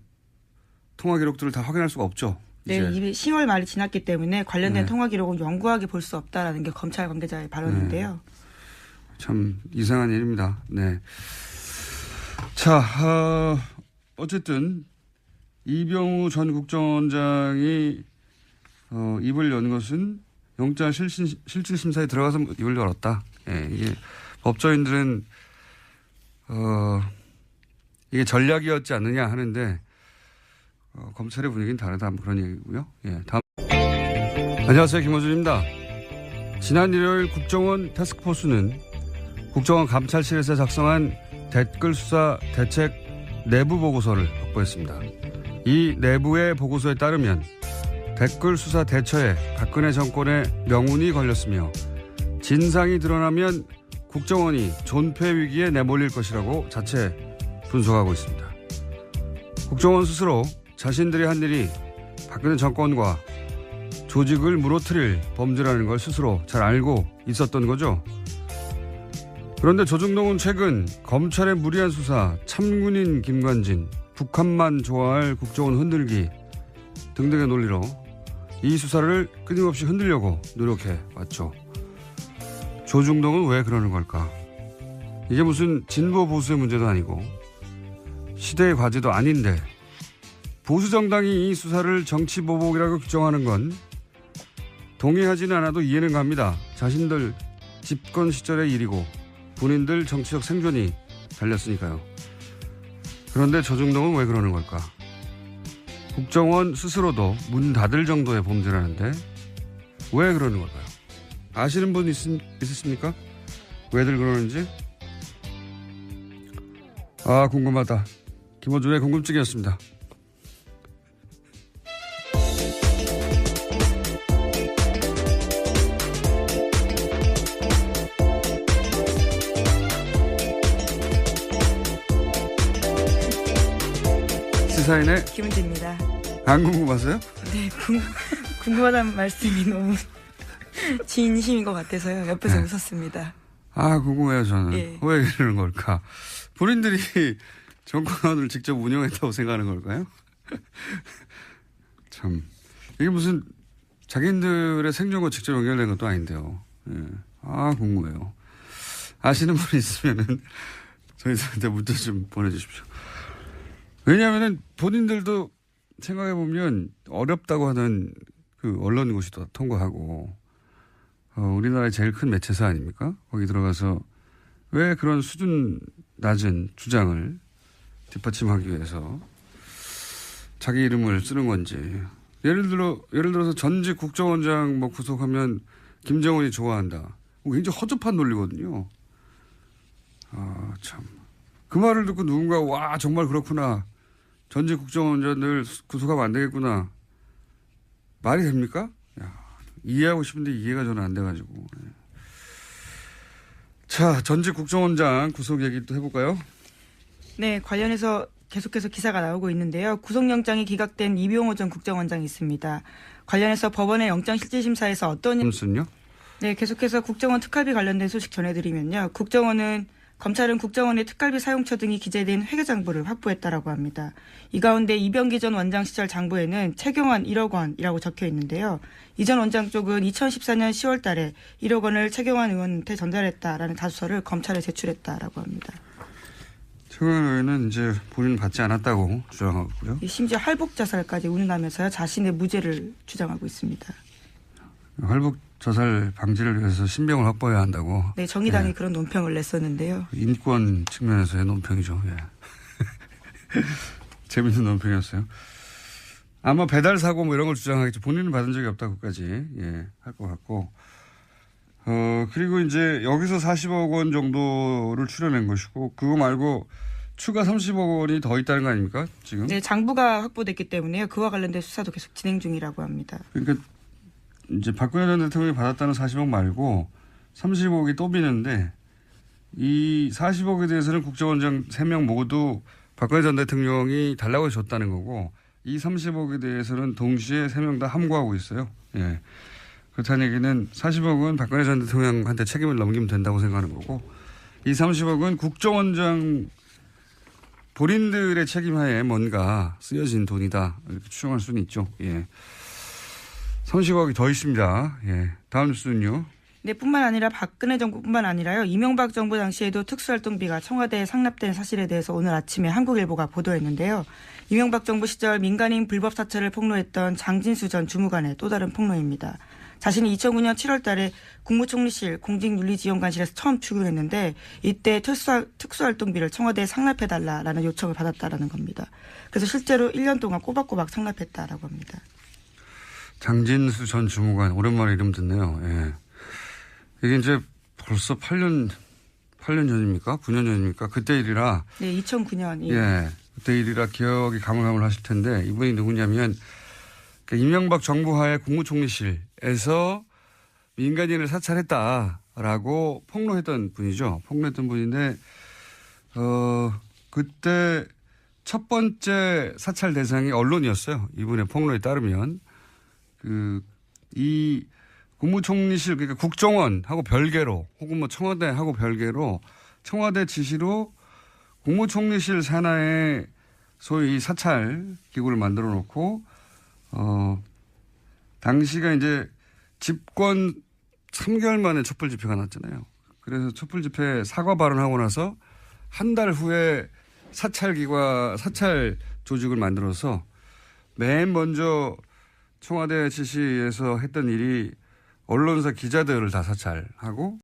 통화 기록들을 다 확인할 수가 없죠. 네, 이미 10월 말이 지났기 때문에 관련된 통화 기록은 영구하게 볼 수 없다라는 게 검찰 관계자의 발언인데요. 참 이상한 일입니다. 네. 자, 어쨌든 이병우 전 국정원장이 입을 연 것은 영장 실질 심사에 들어가서 입을 열었다. 이게 법조인들은 이게 전략이었지 않느냐 하는데 검찰의 분위기는 다르다 그런 얘기고요. 다음. 안녕하세요, 김호준입니다. 지난 일요일 국정원 태스크포스는 국정원 감찰실에서 작성한 댓글 수사 대책 내부 보고서를 확보했습니다. 이 내부의 보고서에 따르면 댓글 수사 대처에 박근혜 정권의 명운이 걸렸으며 진상이 드러나면 국정원이 존폐 위기에 내몰릴 것이라고 자체 분석하고 있습니다. 국정원 스스로 자신들이 한 일이 박근혜 정권과 조직을 무너뜨릴 범죄라는 걸 스스로 잘 알고 있었던 거죠. 그런데 조중동은 최근 검찰의 무리한 수사, 참군인 김관진, 북한만 좋아할 국정원 흔들기 등등의 논리로 이 수사를 끊임없이 흔들려고 노력해 왔죠. 조중동은 왜 그러는 걸까? 이게 무슨 진보 보수의 문제도 아니고 시대의 과제도 아닌데 보수 정당이 이 수사를 정치 보복이라고 규정하는 건 동의하지는 않아도 이해는 갑니다. 자신들 집권 시절의 일이고 본인들 정치적 생존이 달렸으니까요. 그런데 조중동은 왜 그러는 걸까? 국정원 스스로도 문 닫을 정도의 범죄라는데 왜 그러는 걸까요? 아시는 분 있으십니까? 왜들 그러는지? 아, 궁금하다. 김어준의 궁금증이었습니다. 시사인의 김은지입니다. 안 궁금하세요? 네, 궁금하다는 말씀이 너무 진심인 것 같아서요. 옆에서 네. 웃었습니다. 아, 궁금해요, 저는. 예. 왜 이러는 걸까? 본인들이 정권을 직접 운영했다고 생각하는 걸까요? 참. 이게 무슨 자기들의 생존과 직접 연결된 것도 아닌데요. 예. 아, 궁금해요. 아시는 분 있으면은 저희들한테 문자 좀 보내주십시오. 왜냐하면은 본인들도 생각해보면 어렵다고 하는 그 언론고시 통과하고 우리나라의 제일 큰 매체사 아닙니까? 거기 들어가서 왜 그런 수준 낮은 주장을 뒷받침하기 위해서 자기 이름을 쓰는 건지. 예를 들어서 전직 국정원장 뭐 구속하면 김정은이 좋아한다. 굉장히 허접한 논리거든요. 아, 참. 그 말을 듣고 누군가 와 정말 그렇구나. 전직 국정원장들 구속하면 안 되겠구나. 말이 됩니까? 야, 이해하고 싶은데 이해가 저는 안 돼가지고. 자, 전직 국정원장 구속 얘기 또 해볼까요? 네, 관련해서 계속해서 기사가 나오고 있는데요. 구속영장이 기각된 이병호 전 국정원장이 있습니다. 관련해서 법원의 영장실질심사에서 어떤 무슨요? 네, 계속해서 국정원 특활비 관련된 소식 전해드리면요. 검찰은 국정원의 특활비 사용처 등이 기재된 회계장부를 확보했다라고 합니다. 이 가운데 이병기 전 원장 시절 장부에는 최경환 1억 원이라고 적혀 있는데요. 이 전 원장 쪽은 2014년 10월 달에 1억 원을 최경환 의원한테 전달했다라는 다수서를 검찰에 제출했다라고 합니다. 최경환 의원은 이제 본인은 받지 않았다고 주장하고 있고요. 심지어 할복 자살까지 운운하면서요. 자신의 무죄를 주장하고 있습니다. 할복 자살 방지를 위해서 신병을 확보해야 한다고. 네, 정의당이 예. 그런 논평을 냈었는데요. 인권 측면에서의 논평이죠. 예. 재밌는 논평이었어요. 아마 배달 사고 뭐 이런 걸 주장하겠죠. 본인은 받은 적이 없다고까지 할 것 같고. 그리고 이제 여기서 40억 원 정도를 출연한 것이고 그거 말고 추가 30억 원이 더 있다는 거 아닙니까? 지금? 네, 장부가 확보됐기 때문에요. 그와 관련된 수사도 계속 진행 중이라고 합니다. 그러니까 이제 박근혜 전 대통령이 받았다는 40억 말고 30억이 또 비는데 이 40억에 대해서는 국정원장 3명 모두 박근혜 전 대통령이 달라고 줬다는 거고 이 30억에 대해서는 동시에 3명 다 함구하고 있어요. 예. 그렇다는 얘기는 40억은 박근혜 전 대통령한테 책임을 넘기면 된다고 생각하는 거고 이 30억은 국정원장 본인들의 책임하에 뭔가 쓰여진 돈이다. 이렇게 추정할 수는 있죠. 예. 30억이 더 있습니다. 예. 다음 뉴스는요. 네, 뿐만 아니라 박근혜 정부뿐만 아니라요. 이명박 정부 당시에도 특수활동비가 청와대에 상납된 사실에 대해서 오늘 아침에 한국일보가 보도했는데요. 이명박 정부 시절 민간인 불법 사찰을 폭로했던 장진수 전 주무관의 또 다른 폭로입니다. 자신이 2009년 7월 달에 국무총리실 공직윤리지원관실에서 처음 출근했는데 이때 특수활동비를 청와대에 상납해달라라는 요청을 받았다라는 겁니다. 그래서 실제로 1년 동안 꼬박꼬박 상납했다라고 합니다. 장진수 전 주무관 오랜만에 이름 듣네요. 예. 이게 이제 벌써 8년 전입니까? 9년 전입니까? 그때 일이라. 네, 2009년. 예. 그때 일이라 기억이 가물가물하실 텐데 이분이 누구냐면 이명박 정부 하에 국무총리실에서 민간인을 사찰했다라고 폭로했던 분이죠. 폭로했던 분인데 그때 첫 번째 사찰 대상이 언론이었어요. 이분의 폭로에 따르면 이 국무총리실 그러니까 국정원하고 별개로 혹은 뭐 청와대하고 별개로 청와대 지시로 국무총리실 산하에 소위 사찰 기구를 만들어 놓고 당시가 이제 집권 3개월 만에 촛불 집회가 났잖아요. 그래서 촛불 집회 사과 발언하고 나서 한 달 후에 사찰 조직을 만들어서 맨 먼저 청와대 지시에서 했던 일이 언론사 기자들을 다 사찰하고